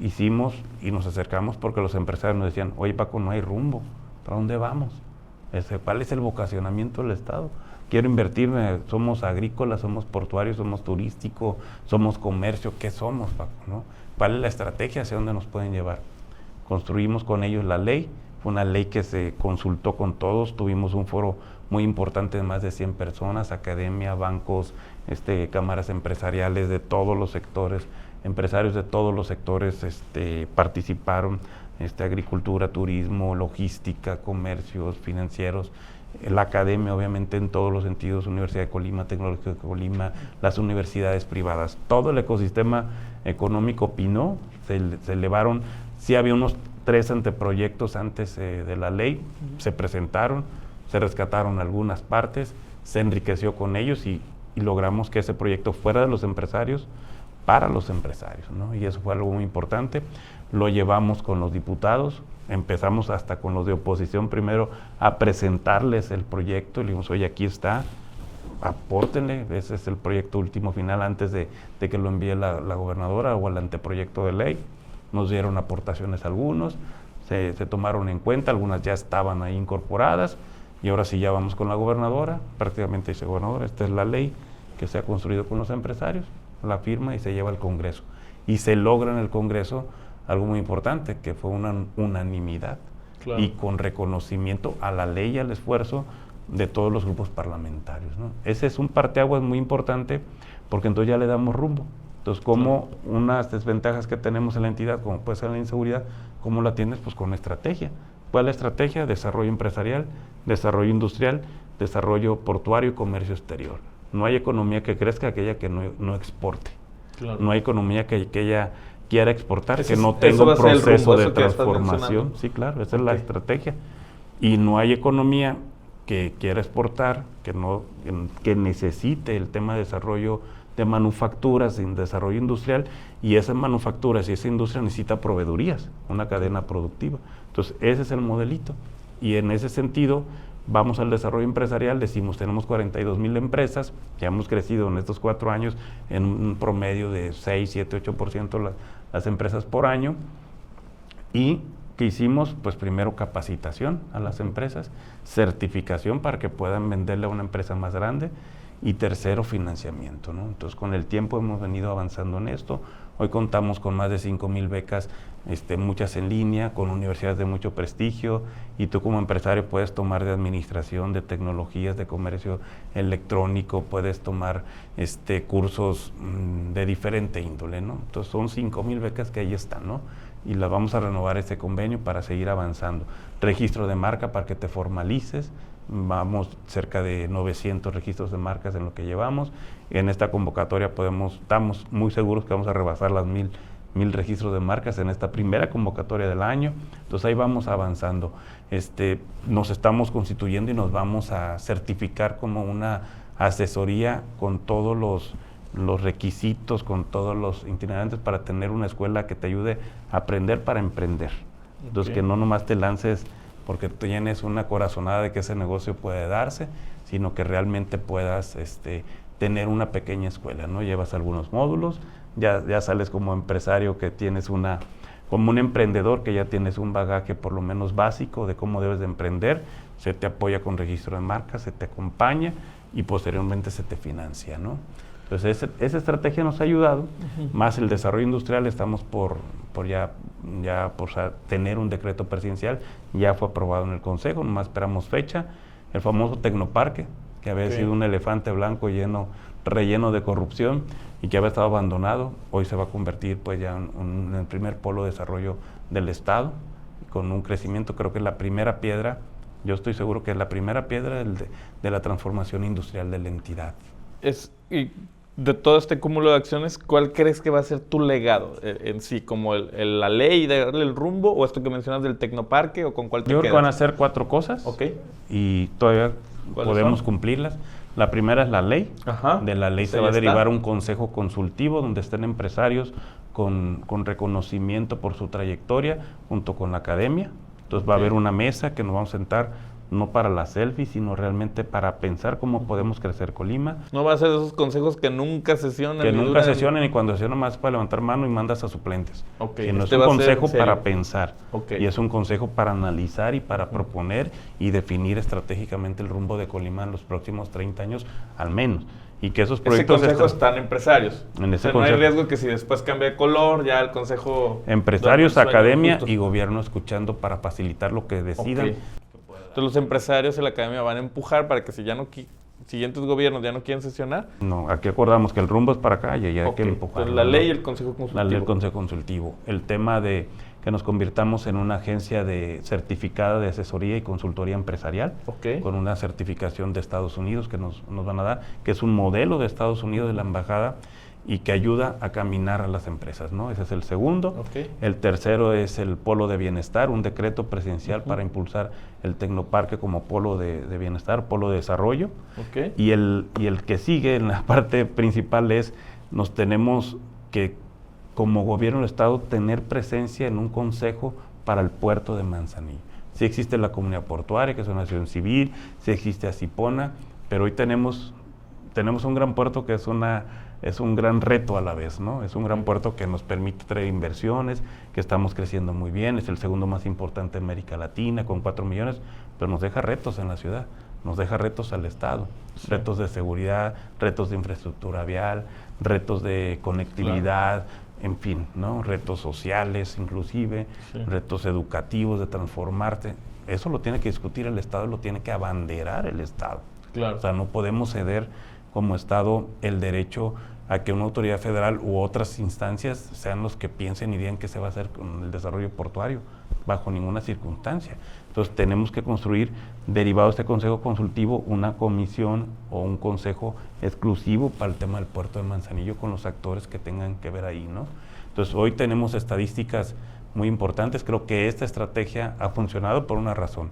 Hicimos y nos acercamos porque los empresarios nos decían, oye Paco, no hay rumbo, ¿para dónde vamos? ¿Cuál es el vocacionamiento del Estado? Quiero invertirme, somos agrícolas, somos portuarios, somos turístico, somos comercio, ¿qué somos, Paco, no? ¿Cuál es la estrategia hacia dónde nos pueden llevar? Construimos con ellos la ley, fue una ley que se consultó con todos, tuvimos un foro muy importante de más de 100 personas, academia, bancos, cámaras empresariales de todos los sectores, empresarios de todos los sectores participaron, agricultura, turismo, logística, comercios, financieros, la academia, obviamente, en todos los sentidos, Universidad de Colima, Tecnológico de Colima, las universidades privadas, todo el ecosistema económico opinó, se elevaron, sí había unos 3 anteproyectos antes de la ley, se presentaron, se rescataron algunas partes, se enriqueció con ellos y logramos que ese proyecto fuera de los empresarios, para los empresarios, ¿no? Y eso fue algo muy importante. Lo llevamos con los diputados, empezamos hasta con los de oposición primero a presentarles el proyecto y le dijimos, oye, aquí está, apórtenle, ese es el proyecto último final antes de que lo envíe la gobernadora o el anteproyecto de ley. Nos dieron aportaciones algunos, se tomaron en cuenta, algunas ya estaban ahí incorporadas y ahora sí ya vamos con la gobernadora, prácticamente dice, gobernadora, esta es la ley que se ha construido con los empresarios, la firma y se lleva al Congreso. Y se logra en el Congreso algo muy importante, que fue una unanimidad, claro, y con reconocimiento a la ley y al esfuerzo de todos los grupos parlamentarios, ¿no? Ese es un parteaguas muy importante, porque entonces ya le damos rumbo. Entonces, como unas desventajas que tenemos en la entidad, como puede ser la inseguridad, ¿cómo la tienes? Pues con estrategia. ¿Cuál es la estrategia? Desarrollo empresarial, desarrollo industrial, desarrollo portuario y comercio exterior. No hay economía que crezca aquella que no exporte. Claro. No hay economía que ella quiera exportar, que no tenga un proceso de transformación. Sí, claro, esa es la estrategia. Y no hay economía que quiera exportar, que necesite el tema de desarrollo de manufacturas, de desarrollo industrial, y esas manufacturas y esa industria necesita proveedurías, una cadena productiva. Entonces, ese es el modelito. Y en ese sentido, vamos al desarrollo empresarial, decimos, tenemos 42,000 empresas, ya hemos crecido en estos 4 años en un promedio de 6, 7, 8% las empresas por año. Y ¿qué hicimos? Pues primero capacitación a las empresas, certificación para que puedan venderle a una empresa más grande, y tercero, financiamiento, ¿no? Entonces, con el tiempo hemos venido avanzando en esto. Hoy contamos con más de 5,000 becas, muchas en línea, con universidades de mucho prestigio, y tú como empresario puedes tomar de administración, de tecnologías, de comercio electrónico, puedes tomar cursos de diferente índole, ¿no? Entonces, son 5,000 becas que ahí están, ¿no? Y las vamos a renovar este convenio para seguir avanzando. Registro de marca para que te formalices. Vamos cerca de 900 registros de marcas en lo que llevamos. En esta convocatoria estamos muy seguros que vamos a rebasar las 1,000 registros de marcas en esta primera convocatoria del año. Entonces ahí vamos avanzando. Nos estamos constituyendo y nos vamos a certificar como una asesoría con todos los requisitos, con todos los itinerantes para tener una escuela que te ayude a aprender para emprender. Entonces, que no nomás te lances porque tienes una corazonada de que ese negocio puede darse, sino que realmente puedas tener una pequeña escuela, ¿no? Llevas algunos módulos, ya sales como empresario que tienes como un emprendedor que ya tienes un bagaje por lo menos básico de cómo debes de emprender, se te apoya con registro de marca, se te acompaña y posteriormente se te financia, ¿no? Entonces, esa estrategia nos ha ayudado, más el desarrollo industrial, estamos por tener un decreto presidencial, ya fue aprobado en el Consejo, nomás esperamos fecha, el famoso Tecnoparque, que había sido un elefante blanco relleno de corrupción y que había estado abandonado, hoy se va a convertir pues ya en el primer polo de desarrollo del Estado, con un crecimiento, creo que es la primera piedra, yo estoy seguro que es la primera piedra de la transformación industrial de la entidad. Y de todo este cúmulo de acciones, ¿cuál crees que va a ser tu legado en sí? ¿Como la ley de darle el rumbo, o esto que mencionas del Tecnoparque, o con cuál te quedas? Yo creo que van a ser 4 cosas, y todavía podemos cumplirlas. La primera es la ley. De la ley se va a derivar un consejo consultivo donde estén empresarios con reconocimiento por su trayectoria junto con la academia. Entonces va a haber una mesa que nos vamos a sentar no para la selfie, sino realmente para pensar cómo podemos crecer Colima. No va a ser esos consejos que nunca sesionan. Que nunca sesionen, y cuando sesionan más para levantar mano y mandas a suplentes. Sino es un consejo para pensar. Y es un consejo para analizar y para proponer y definir estratégicamente el rumbo de Colima en los próximos 30 años al menos. Y que esos proyectos... Ese consejo están empresarios. En ese consejo no hay riesgo que si después cambia de color, ya el consejo... Empresarios, academia y gobierno escuchando para facilitar lo que decidan. Entonces los empresarios y la academia van a empujar para que si ya siguientes gobiernos ya no quieren sesionar. No, aquí acordamos que el rumbo es para acá y hay que empujar. Entonces la ley y el consejo consultivo. La ley y el consejo consultivo. El tema de que nos convirtamos en una agencia certificada de asesoría y consultoría empresarial, con una certificación de Estados Unidos que nos van a dar, que es un modelo de Estados Unidos de la embajada y que ayuda a caminar a las empresas, ¿no? Ese es el segundo. El tercero es el polo de bienestar, un decreto presidencial para impulsar el Tecnoparque como polo de bienestar, polo de desarrollo. Y el que sigue en la parte principal es, nos tenemos que, como gobierno del Estado, tener presencia en un consejo para el puerto de Manzanillo. Sí existe la comunidad portuaria, que es una asociación civil, sí existe Asipona, pero hoy tenemos un gran puerto que es un gran reto a la vez, ¿no? Es un gran puerto que nos permite traer inversiones, que estamos creciendo muy bien, es el segundo más importante en América Latina, con 4 millones, pero nos deja retos en la ciudad, nos deja retos al Estado, retos de seguridad, retos de infraestructura vial, retos de conectividad, en fin, ¿no? Retos sociales inclusive, retos educativos de transformarte. Eso lo tiene que discutir el Estado, lo tiene que abanderar el Estado. O sea, no podemos ceder como Estado el derecho a que una autoridad federal u otras instancias sean los que piensen y digan qué se va a hacer con el desarrollo portuario, bajo ninguna circunstancia. Entonces tenemos que construir, derivado de este consejo consultivo, una comisión o un consejo exclusivo para el tema del puerto de Manzanillo con los actores que tengan que ver ahí, ¿no? Entonces hoy tenemos estadísticas muy importantes. Creo que esta estrategia ha funcionado por una razón.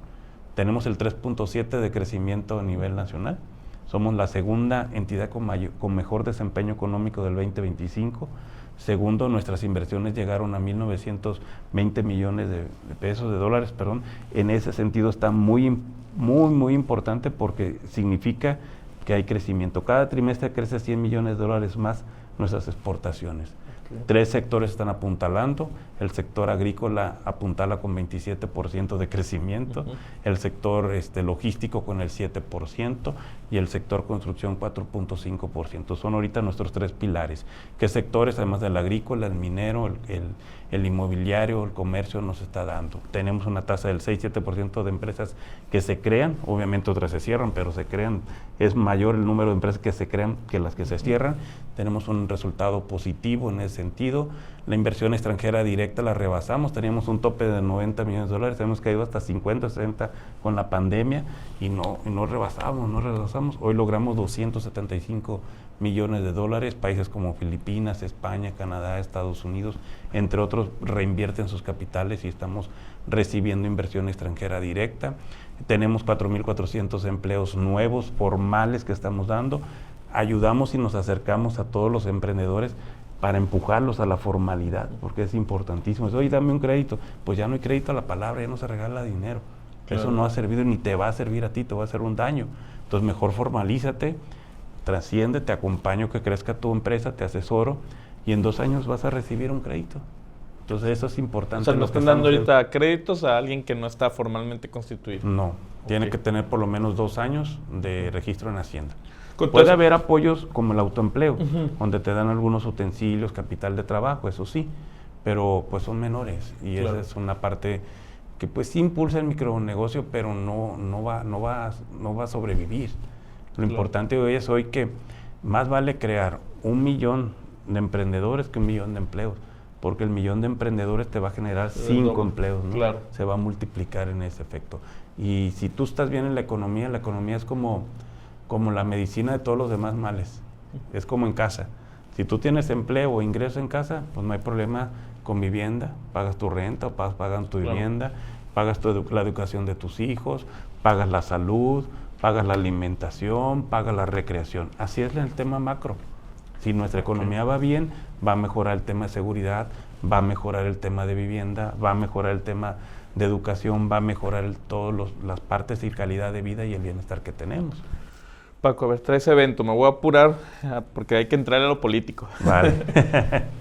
Tenemos el 3.7 de crecimiento a nivel nacional. Somos la segunda entidad con mejor desempeño económico del 2025. Segundo, nuestras inversiones llegaron a 1.920 millones de pesos, de dólares, perdón. En ese sentido está muy importante porque significa que hay crecimiento. Cada trimestre crece 100 millones de dólares más nuestras exportaciones. 3 sectores están apuntalando, el sector agrícola apuntala con 27% de crecimiento, el sector logístico con el 7% y el sector construcción 4.5%. Son ahorita nuestros 3 pilares. ¿Qué sectores, además del agrícola, el minero, el inmobiliario, el comercio, nos está dando? Tenemos una tasa del 6-7% de empresas que se crean, obviamente otras se cierran, pero se crean, es mayor el número de empresas que se crean que las que se cierran. Tenemos un resultado positivo en ese sentido. La inversión extranjera directa la rebasamos, teníamos un tope de 90 millones de dólares, hemos caído hasta 50, 60 con la pandemia y no rebasamos. Hoy logramos 275 millones de dólares, países como Filipinas, España, Canadá, Estados Unidos, entre otros, reinvierten sus capitales y estamos recibiendo inversión extranjera directa. Tenemos 4.400 empleos nuevos, formales, que estamos dando. Ayudamos y nos acercamos a todos los emprendedores para empujarlos a la formalidad, porque es importantísimo. Oye, dame un crédito. Pues ya no hay crédito a la palabra, ya no se regala dinero. Eso no ha servido ni te va a servir a ti, te va a hacer un daño. Entonces mejor formalízate, trasciende, te acompaño que crezca tu empresa, te asesoro y en 2 años vas a recibir un crédito. Entonces eso es importante. O sea, no están dando ahorita créditos a alguien que no está formalmente constituido. No, tiene que tener por lo menos 2 años de registro en Hacienda. Puede haber apoyos como el autoempleo, donde te dan algunos utensilios, capital de trabajo, eso sí, pero pues son menores y esa es una parte que pues sí impulsa el micronegocio, pero no va a sobrevivir. Lo importante hoy es que más vale crear 1 millón de emprendedores que 1 millón de empleos, porque el 1 millón de emprendedores te va a generar 5 empleos, ¿no? Se va a multiplicar en ese efecto. Y si tú estás bien en la economía es como la medicina de todos los demás males, es como en casa. Si tú tienes empleo o ingreso en casa, pues no hay problema con vivienda, pagas tu renta, o pagas tu vivienda, pagas la educación de tus hijos, pagas la salud, pagas la alimentación, pagas la recreación. Así es el tema macro. Si nuestra economía va bien, va a mejorar el tema de seguridad, va a mejorar el tema de vivienda, va a mejorar el tema de educación, va a mejorar todas las partes y calidad de vida y el bienestar que tenemos. Paco, a ver, trae ese evento, me voy a apurar porque hay que entrar a lo político. Vale.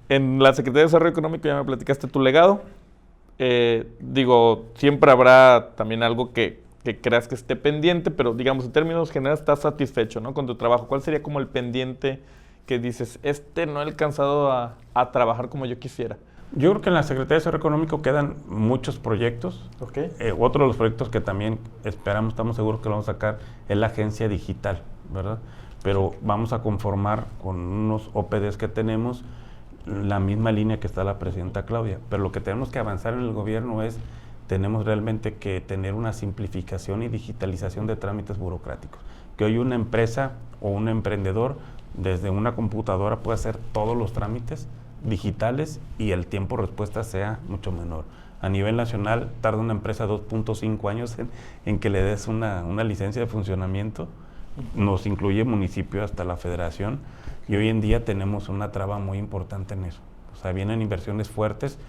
En la Secretaría de Desarrollo Económico ya me platicaste tu legado. Siempre habrá también algo que creas que esté pendiente, pero digamos, en términos generales, estás satisfecho, ¿no?, con tu trabajo. ¿Cuál sería como el pendiente que dices, no he alcanzado a trabajar como yo quisiera? Yo creo que en la Secretaría de Desarrollo Económico quedan muchos proyectos. Otro de los proyectos que también estamos seguros que lo vamos a sacar es la agencia digital, ¿verdad? Pero vamos a conformar con unos OPDs que tenemos la misma línea que está la presidenta Claudia, pero lo que tenemos que avanzar en el gobierno es, tenemos realmente que tener una simplificación y digitalización de trámites burocráticos, que hoy una empresa o un emprendedor desde una computadora puede hacer todos los trámites digitales y el tiempo de respuesta sea mucho menor. A nivel nacional tarda una empresa 2.5 años en que le des una licencia de funcionamiento, nos incluye municipio hasta la federación, y hoy en día tenemos una traba muy importante en eso. O sea, vienen inversiones fuertes,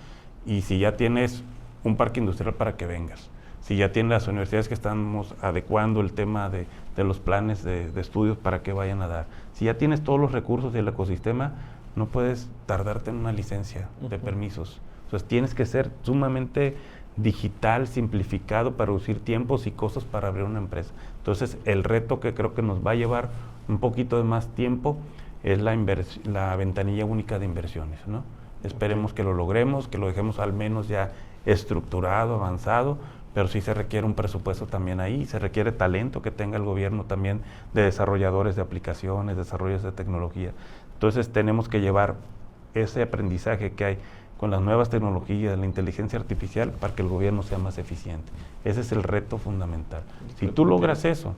y si ya tienes un parque industrial para que vengas, si ya tienes las universidades que estamos adecuando el tema de los planes de estudios para que vayan a dar, si ya tienes todos los recursos del ecosistema, no puedes tardarte en una licencia de permisos. Entonces tienes que ser sumamente digital, simplificado para reducir tiempos y costos para abrir una empresa. Entonces el reto que creo que nos va a llevar un poquito de más tiempo es la ventanilla única de inversiones, ¿no? Esperemos que lo logremos, que lo dejemos al menos ya estructurado, avanzado, pero sí se requiere un presupuesto también ahí, se requiere talento que tenga el gobierno también de desarrolladores de aplicaciones, desarrollos de tecnología. Entonces tenemos que llevar ese aprendizaje que hay con las nuevas tecnologías, la inteligencia artificial, para que el gobierno sea más eficiente. Ese es el reto fundamental. Si tú logras eso,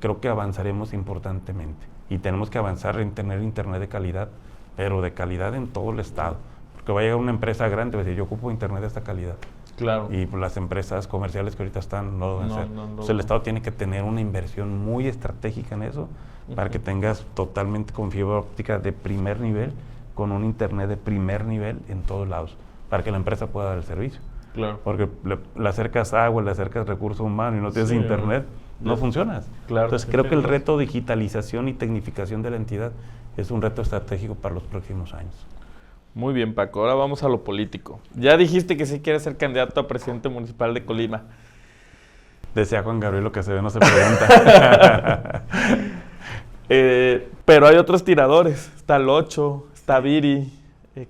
creo que avanzaremos importantemente. Y tenemos que avanzar en tener internet de calidad, pero de calidad en todo el estado. Porque va a llegar una empresa grande y va a decir, yo ocupo internet de esta calidad. Claro. Y pues, las empresas comerciales que ahorita están no lo van a hacer. Entonces el Estado tiene que tener una inversión muy estratégica en eso, para que tengas totalmente con fibra óptica de primer nivel, con un internet de primer nivel en todos lados, para que la empresa pueda dar el servicio. Claro. Porque le acercas agua, le acercas recursos humanos y no tienes internet, no funcionas. Claro. Entonces creo que el reto de digitalización y tecnificación de la entidad es un reto estratégico para los próximos años. Muy bien, Paco. Ahora vamos a lo político. Ya dijiste que sí quieres ser candidato a presidente municipal de Colima. Decía Juan Gabriel, lo que se ve no se pregunta. Pero hay otros tiradores. Está Locho, está Viri.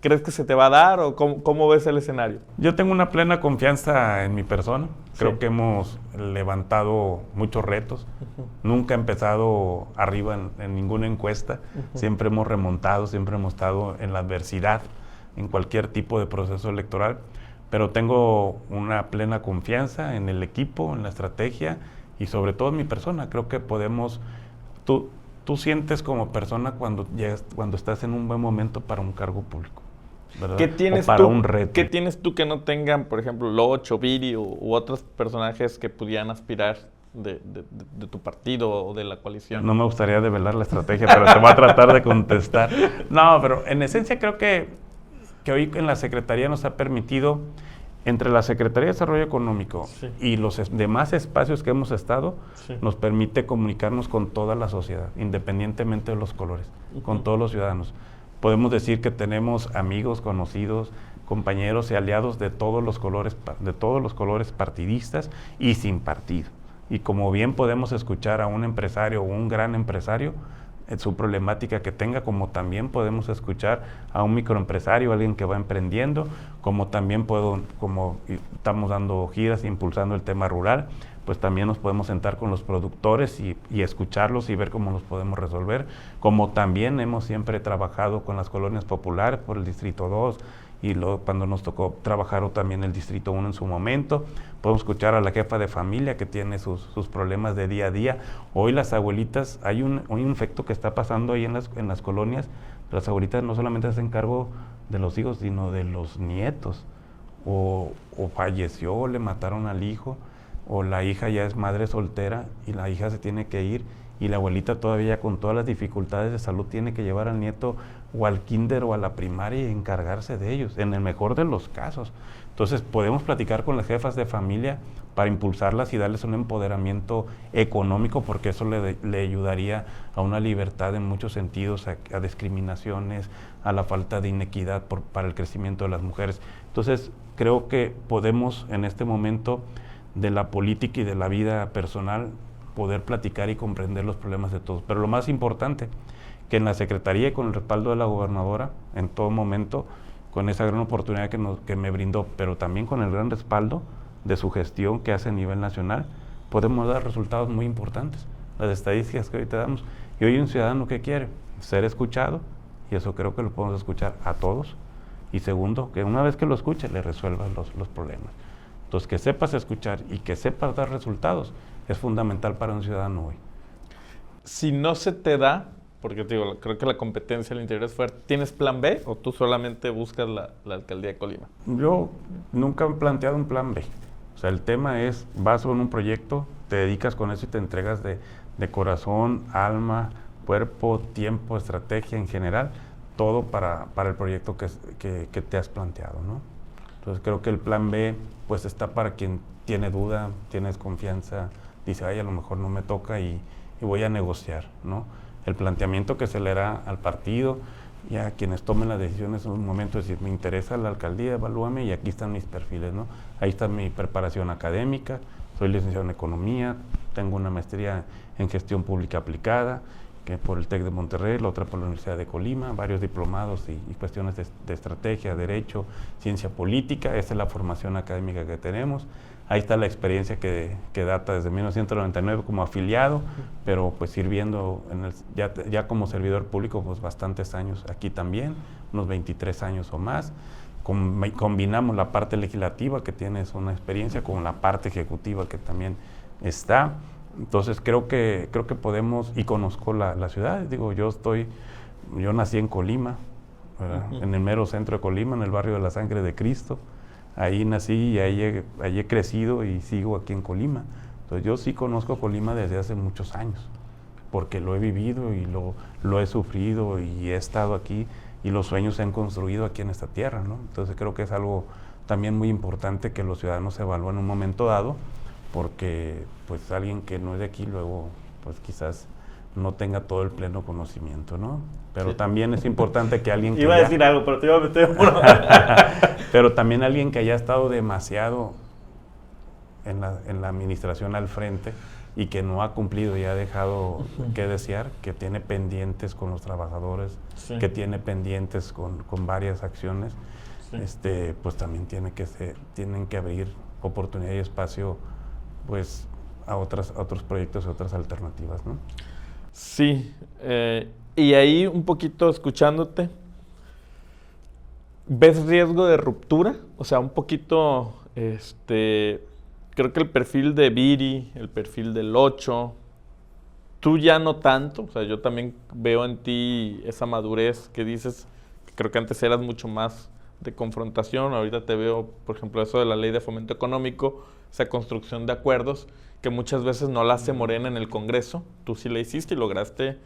¿Crees que se te va a dar o cómo ves el escenario? Yo tengo una plena confianza en mi persona. Creo que hemos levantado muchos retos. Nunca he empezado arriba en ninguna encuesta. Siempre hemos remontado, siempre hemos estado en la adversidad, en cualquier tipo de proceso electoral. Pero tengo una plena confianza en el equipo, en la estrategia y sobre todo en mi persona. Creo que podemos... Tú sientes como persona cuando estás en un buen momento para un cargo público, ¿verdad? ¿Qué tienes o para un reto. ¿Qué tienes tú que no tengan, por ejemplo, Locho, Viri u otros personajes que pudieran aspirar de tu partido o de la coalición? No me gustaría develar la estrategia, pero te voy a tratar de contestar. No, pero en esencia creo que hoy en la Secretaría nos ha permitido, entre la Secretaría de Desarrollo Económico y los demás espacios que hemos estado, nos permite comunicarnos con toda la sociedad, independientemente de los colores, con todos los ciudadanos. Podemos decir que tenemos amigos, conocidos, compañeros y aliados de todos los colores partidistas y sin partido. Y como bien podemos escuchar a un empresario o un gran empresario, su problemática que tenga, como también podemos escuchar a un microempresario, alguien que va emprendiendo, como también como estamos dando giras e impulsando el tema rural, pues también nos podemos sentar con los productores y escucharlos y ver cómo los podemos resolver, como también hemos siempre trabajado con las colonias populares por el Distrito 2, y luego cuando nos tocó trabajar también el Distrito 1 en su momento, podemos escuchar a la jefa de familia que tiene sus problemas de día a día. Hoy las abuelitas, hay un efecto que está pasando ahí en las colonias, las abuelitas no solamente hacen cargo de los hijos, sino de los nietos, o falleció, le mataron al hijo, o la hija ya es madre soltera y la hija se tiene que ir, y la abuelita todavía con todas las dificultades de salud tiene que llevar al nieto o al kinder o a la primaria y encargarse de ellos, en el mejor de los casos. Entonces podemos platicar con las jefas de familia para impulsarlas y darles un empoderamiento económico, porque eso le ayudaría a una libertad en muchos sentidos, a discriminaciones, a la falta de inequidad para el crecimiento de las mujeres. Entonces creo que podemos en este momento de la política y de la vida personal poder platicar y comprender los problemas de todos. Pero lo más importante, que en la Secretaría y con el respaldo de la gobernadora, en todo momento, con esa gran oportunidad que me brindó, pero también con el gran respaldo de su gestión que hace a nivel nacional, podemos dar resultados muy importantes. Las estadísticas que ahorita damos. Y hoy un ciudadano, ¿qué quiere? Ser escuchado, y eso creo que lo podemos escuchar a todos. Y segundo, que una vez que lo escuche, le resuelvan los problemas. Entonces, que sepas escuchar y que sepas dar resultados es fundamental para un ciudadano hoy. Si no se te da, porque te digo, creo que la competencia al interior es fuerte, ¿tienes plan B o tú solamente buscas la alcaldía de Colima? Yo nunca he planteado un plan B. O sea, el tema es, vas en un proyecto, te dedicas con eso y te entregas de corazón, alma, cuerpo, tiempo, estrategia en general, todo para el proyecto que te has planteado, ¿no? Entonces creo que el plan B pues está para quien tiene duda, tiene desconfianza, dice, ay, a lo mejor no me toca y voy a negociar, ¿no? El planteamiento que se le hará al partido y a quienes tomen las decisiones en un momento, es decir, me interesa la alcaldía, evalúame y aquí están mis perfiles, ¿no? Ahí está mi preparación académica, soy licenciado en Economía, tengo una maestría en Gestión Pública Aplicada, que por el TEC de Monterrey, la otra por la Universidad de Colima, varios diplomados y cuestiones de estrategia, derecho, ciencia política, esa es la formación académica que tenemos. Ahí está la experiencia que data desde 1999 como afiliado, pero pues sirviendo ya como servidor público pues bastantes años aquí también, unos 23 años o más. Combinamos la parte legislativa que tienes una experiencia con la parte ejecutiva que también está. Entonces creo que podemos, y conozco la ciudad, digo, yo nací en Colima, en el mero centro de Colima, en el barrio de la Sangre de Cristo. Ahí nací y ahí he crecido y sigo aquí en Colima. Entonces yo sí conozco Colima desde hace muchos años, porque lo he vivido y lo he sufrido y he estado aquí y los sueños se han construido aquí en esta tierra, ¿no? Entonces creo que es algo también muy importante que los ciudadanos evalúen en un momento dado, porque pues alguien que no es de aquí luego pues quizás no tenga todo el pleno conocimiento, ¿no? Pero sí, también es importante que alguien que iba a decir algo, pero te iba a meter por... Pero también alguien que haya estado demasiado en la administración al frente y que no ha cumplido y ha dejado que desear, que tiene pendientes con los trabajadores, sí, que tiene pendientes con varias acciones, sí, pues también tienen que abrir oportunidad y espacio pues a otros proyectos y otras alternativas, ¿no? Sí, y ahí un poquito escuchándote, ¿ves riesgo de ruptura? O sea, un poquito, creo que el perfil de Viri, el perfil del 8, tú ya no tanto, o sea, yo también veo en ti esa madurez que dices, que creo que antes eras mucho más de confrontación, ahorita te veo, por ejemplo, eso de la ley de fomento económico, esa construcción de acuerdos, que muchas veces no la hace Morena en el Congreso, tú sí la hiciste y lograste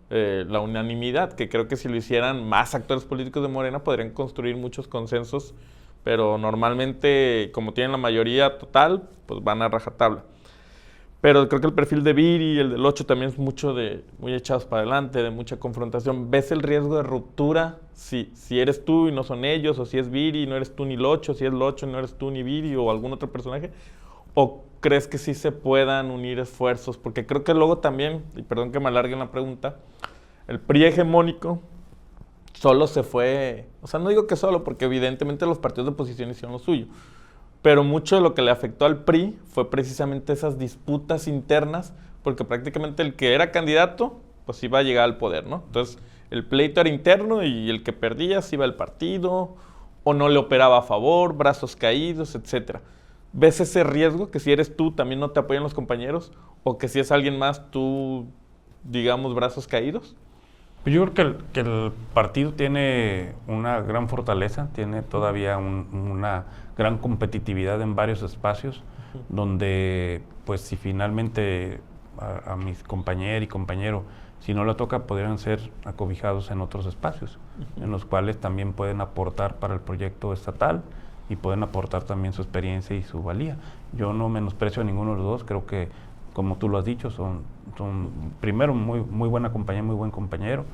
la unanimidad, que creo que si lo hicieran más actores políticos de Morena podrían construir muchos consensos, pero normalmente, como tienen la mayoría total, pues van a rajatabla. Pero creo que el perfil de Viri y el del 8 también es muy echados para adelante, de mucha confrontación. ¿Ves el riesgo de ruptura si eres tú y no son ellos, o si es Viri y no eres tú ni el 8, si es el 8 y no eres tú ni Viri o algún otro personaje? ¿O crees que sí se puedan unir esfuerzos? Porque creo que luego también, y perdón que me alargue en la pregunta, el PRI hegemónico solo se fue, o sea, no digo que solo, porque evidentemente los partidos de oposición hicieron lo suyo, pero mucho de lo que le afectó al PRI fue precisamente esas disputas internas, porque prácticamente el que era candidato, pues iba a llegar al poder, ¿no? Entonces, el pleito era interno y el que perdía se iba al partido, o no le operaba a favor, brazos caídos, etcétera. ¿Ves ese riesgo, que si eres tú también no te apoyan los compañeros, o que si es alguien más tú, digamos, brazos caídos? Yo creo que el partido tiene una gran fortaleza, tiene todavía una gran competitividad en varios espacios, donde pues si finalmente a mis compañeras y compañeros, si no le toca, podrían ser acobijados en otros espacios, en los cuales también pueden aportar para el proyecto estatal y pueden aportar también su experiencia y su valía. Yo no menosprecio a ninguno de los dos, creo que, como tú lo has dicho, son primero muy buena compañía, muy buen compañero,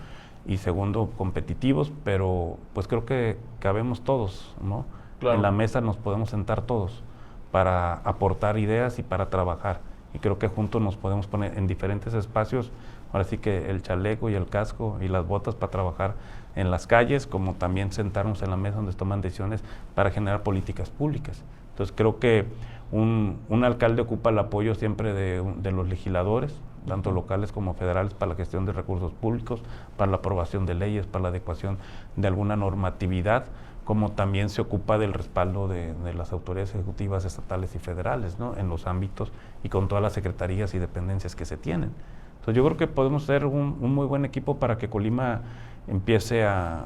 y segundo, competitivos, pero pues creo que cabemos todos, ¿no? Claro. En la mesa nos podemos sentar todos para aportar ideas y para trabajar, y creo que juntos nos podemos poner en diferentes espacios, ahora sí que el chaleco y el casco y las botas para trabajar en las calles, como también sentarnos en la mesa donde se toman decisiones para generar políticas públicas. Entonces creo que un alcalde ocupa el apoyo siempre de los legisladores, tanto locales como federales, para la gestión de recursos públicos, para la aprobación de leyes, para la adecuación de alguna normatividad, como también se ocupa del respaldo de las autoridades ejecutivas estatales y federales, ¿no?, en los ámbitos y con todas las secretarías y dependencias que se tienen. Entonces yo creo que podemos ser un muy buen equipo para que Colima empiece a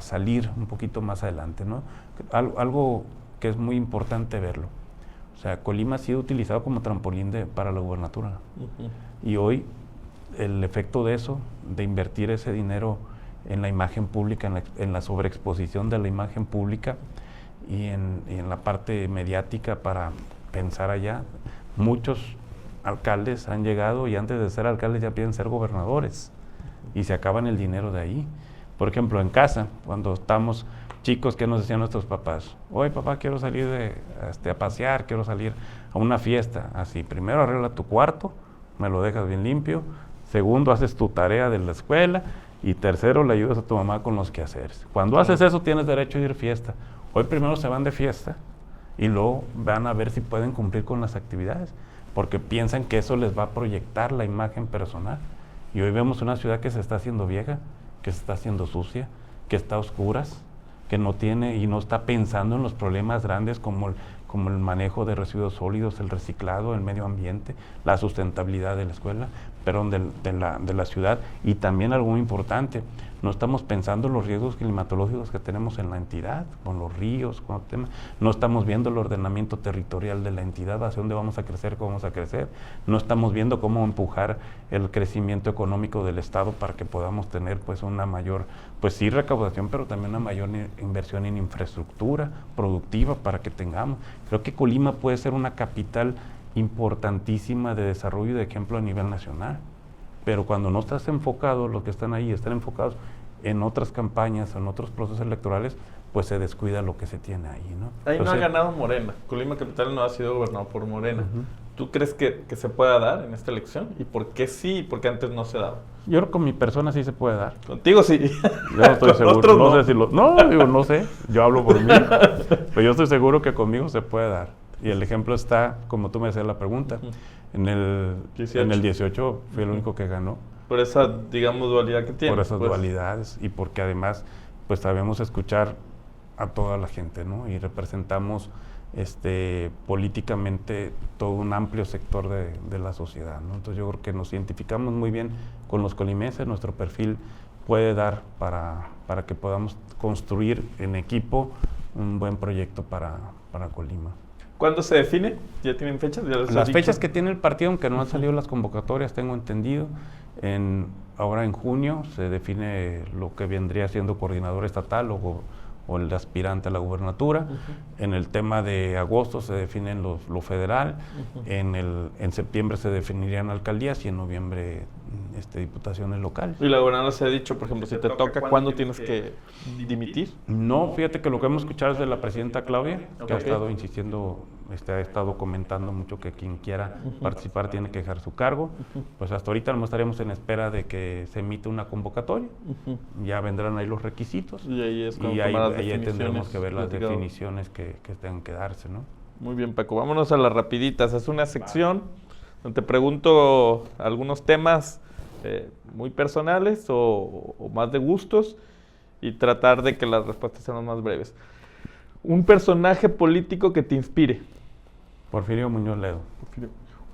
salir un poquito más adelante, ¿no? Algo que es muy importante verlo. O sea, Colima ha sido utilizado como trampolín para la gubernatura. Y hoy el efecto de eso, de invertir ese dinero en la imagen pública, en la sobreexposición de la imagen pública y en la parte mediática para pensar allá, muchos alcaldes han llegado y antes de ser alcaldes ya piden ser gobernadores y se acaban el dinero de ahí. Por ejemplo, en casa, cuando estamos chicos, ¿qué nos decían nuestros papás? Oye, papá, quiero salir a pasear, quiero salir a una fiesta. Así, primero arregla tu cuarto, me lo dejas bien limpio. Segundo, haces tu tarea de la escuela. Y tercero, le ayudas a tu mamá con los quehaceres. Cuando haces eso, tienes derecho a ir a fiesta. Hoy primero se van de fiesta y luego van a ver si pueden cumplir con las actividades, porque piensan que eso les va a proyectar la imagen personal. Y hoy vemos una ciudad que se está haciendo vieja, que se está haciendo sucia, que está a oscuras, que no tiene y no está pensando en los problemas grandes como el manejo de residuos sólidos, el reciclado, el medio ambiente, la sustentabilidad de la escuela, perdón, de la ciudad. Y también algo muy importante, no estamos pensando en los riesgos climatológicos que tenemos en la entidad, con los ríos, con el tema. No estamos viendo el ordenamiento territorial de la entidad, hacia dónde vamos a crecer, cómo vamos a crecer. No estamos viendo cómo empujar el crecimiento económico del Estado para que podamos tener pues una mayor, pues sí, recaudación, pero también una mayor inversión en infraestructura productiva para que tengamos. Creo que Colima puede ser una capital importantísima de desarrollo y de ejemplo a nivel nacional. Pero cuando no estás enfocado, los que están ahí están enfocados en otras campañas, en otros procesos electorales, pues se descuida lo que se tiene ahí, ¿no? Ahí Entonces, no ha ganado Morena. Colima Capital no ha sido gobernado por Morena. ¿Tú crees que se pueda dar en esta elección? ¿Y por qué sí y por qué antes no se daba? yo creo que con mi persona sí se puede dar. Contigo sí. Yo no estoy seguro. No. Sé si no sé. Yo hablo por mí. Pero yo estoy seguro que conmigo se puede dar. Y el ejemplo está, como tú me hacías la pregunta, en el 18 fui el único que ganó. Por esa, digamos, dualidad que tiene. Por esas dualidades y porque además, pues sabemos escuchar a toda la gente, ¿no? Y representamos políticamente todo un amplio sector de la sociedad, ¿no? Entonces yo creo que nos identificamos muy bien con los colimenses, nuestro perfil puede dar para que podamos construir en equipo un buen proyecto para Colima. ¿Cuándo se define? ¿Ya tienen fechas? ¿Ya las fechas que tiene el partido, aunque no han salido las convocatorias, tengo entendido, ahora en junio se define lo que vendría siendo coordinador estatal o el aspirante a la gubernatura. En el tema de agosto se define lo federal, en septiembre se definirían alcaldías y en noviembre diputaciones locales. ¿Y la gobernadora se ha dicho, por ejemplo, si te toca, cuándo tienes que dimitir? No, fíjate que lo que hemos escuchado es de la presidenta Claudia, que ha estado insistiendo, ha estado comentando mucho que quien quiera participar tiene que dejar su cargo. Pues hasta ahorita no estaríamos en espera de que se emita una convocatoria, ya vendrán ahí los requisitos y ahí es cuando ahí tendremos que ver las definiciones que tengan que darse, ¿no? Muy bien, Paco, vámonos a las rapiditas. Es una sección donde te pregunto algunos temas muy personales o más de gustos y tratar de que las respuestas sean más breves. Un personaje político que te inspire. Porfirio Muñoz Ledo.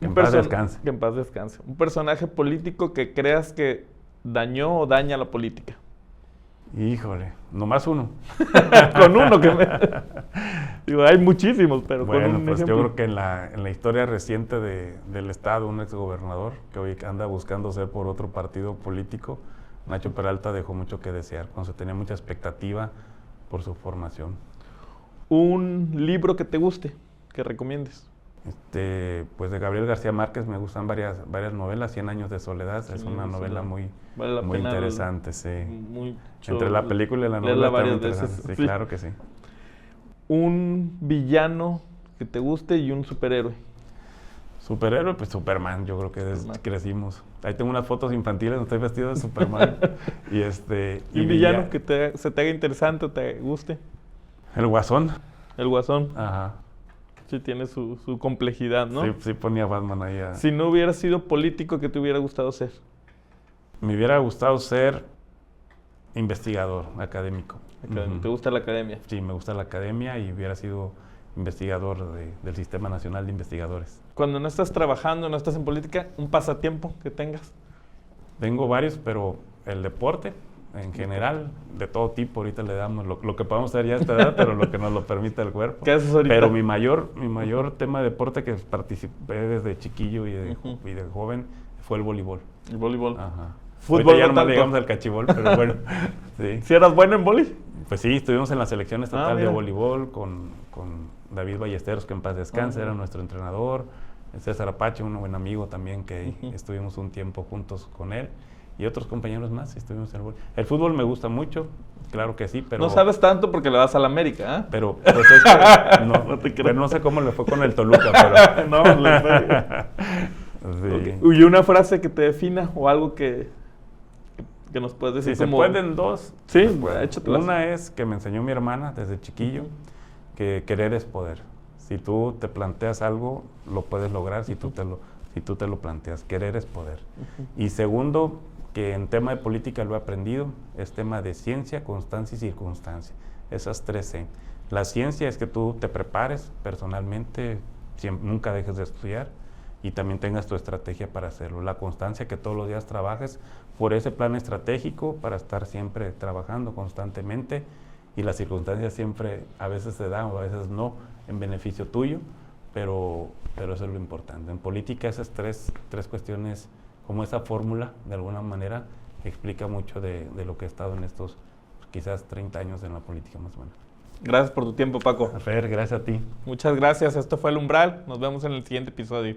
Que en paz descanse. Que en paz descanse. Un personaje político que creas que dañó o daña la política. Híjole, nomás uno. Con uno que me... Digo, hay muchísimos, pero bueno, con un pues ejemplo. yo creo que en la historia reciente del Estado, un exgobernador que hoy anda buscando ser por otro partido político, Nacho Peralta, dejó mucho que desear, cuando se tenía mucha expectativa por su formación. Un libro que te guste, que recomiendes. Pues de Gabriel García Márquez me gustan varias novelas. 100 años de soledad es una novela muy interesante, sí. Entre la película y la novela varias veces. Sí, claro que sí. Un villano que te guste y un superhéroe. Superhéroe, pues Superman, yo creo que crecimos. Ahí tengo unas fotos infantiles donde estoy vestido de Superman. ¿Y un villano que se te haga interesante o te guste? El Guasón. El Guasón. Ajá. Sí, tiene su complejidad, ¿no? Sí, sí ponía Batman ahí. Si no hubieras sido político, ¿qué te hubiera gustado ser? Me hubiera gustado ser investigador académico. ¿Te gusta la academia? Sí, me gusta la academia y hubiera sido investigador del Sistema Nacional de Investigadores. Cuando no estás trabajando, no estás en política, un pasatiempo que tengas. Tengo varios, pero el deporte en general, de todo tipo, ahorita le damos lo que podemos hacer ya a esta edad, pero lo que nos lo permite el cuerpo. ¿Qué haces ahorita? Pero mi mayor tema de deporte que participé desde chiquillo y de joven fue el voleibol. El voleibol. Ajá. Fútbol ya no no tanto. llegamos al cachibol, pero bueno. Sí. ¿Sí eras bueno en voli? Pues sí, estuvimos en la selección estatal de mira. voleibol con David Ballesteros, que en paz descanse, era nuestro entrenador. César Apache, un buen amigo también, que estuvimos un tiempo juntos con él. Y otros compañeros más, estuvimos en el voleibol. El fútbol me gusta mucho, claro que sí, pero... No sabes tanto porque le vas a la América, ¿eh? Pero pues es que no te creo. pero no sé cómo le fue con el Toluca, pero... No, le fue. Sí. Okay. ¿Y una frase que te defina o algo que nos puedes decir? Si como... se pueden dos. Sí, pues, échatelas. una es que me enseñó mi hermana desde chiquillo, que querer es poder. Si tú te planteas algo, lo puedes lograr si tú te lo planteas. Querer es poder. Y segundo, que en tema de política lo he aprendido, es tema de ciencia, constancia y circunstancia. Esas 3 C. La ciencia es que tú te prepares personalmente, nunca dejes de estudiar y también tengas tu estrategia para hacerlo. La constancia, que todos los días trabajes por ese plan estratégico para estar siempre trabajando constantemente, y las circunstancias siempre a veces se dan o a veces no en beneficio tuyo, pero eso es lo importante. En política esas tres cuestiones, como esa fórmula, de alguna manera, explica mucho de lo que he estado en estos quizás 30 años en la política más o menos. Gracias por tu tiempo, Paco. A ver, gracias a ti. Muchas gracias. Esto fue El Umbral. Nos vemos en el siguiente episodio.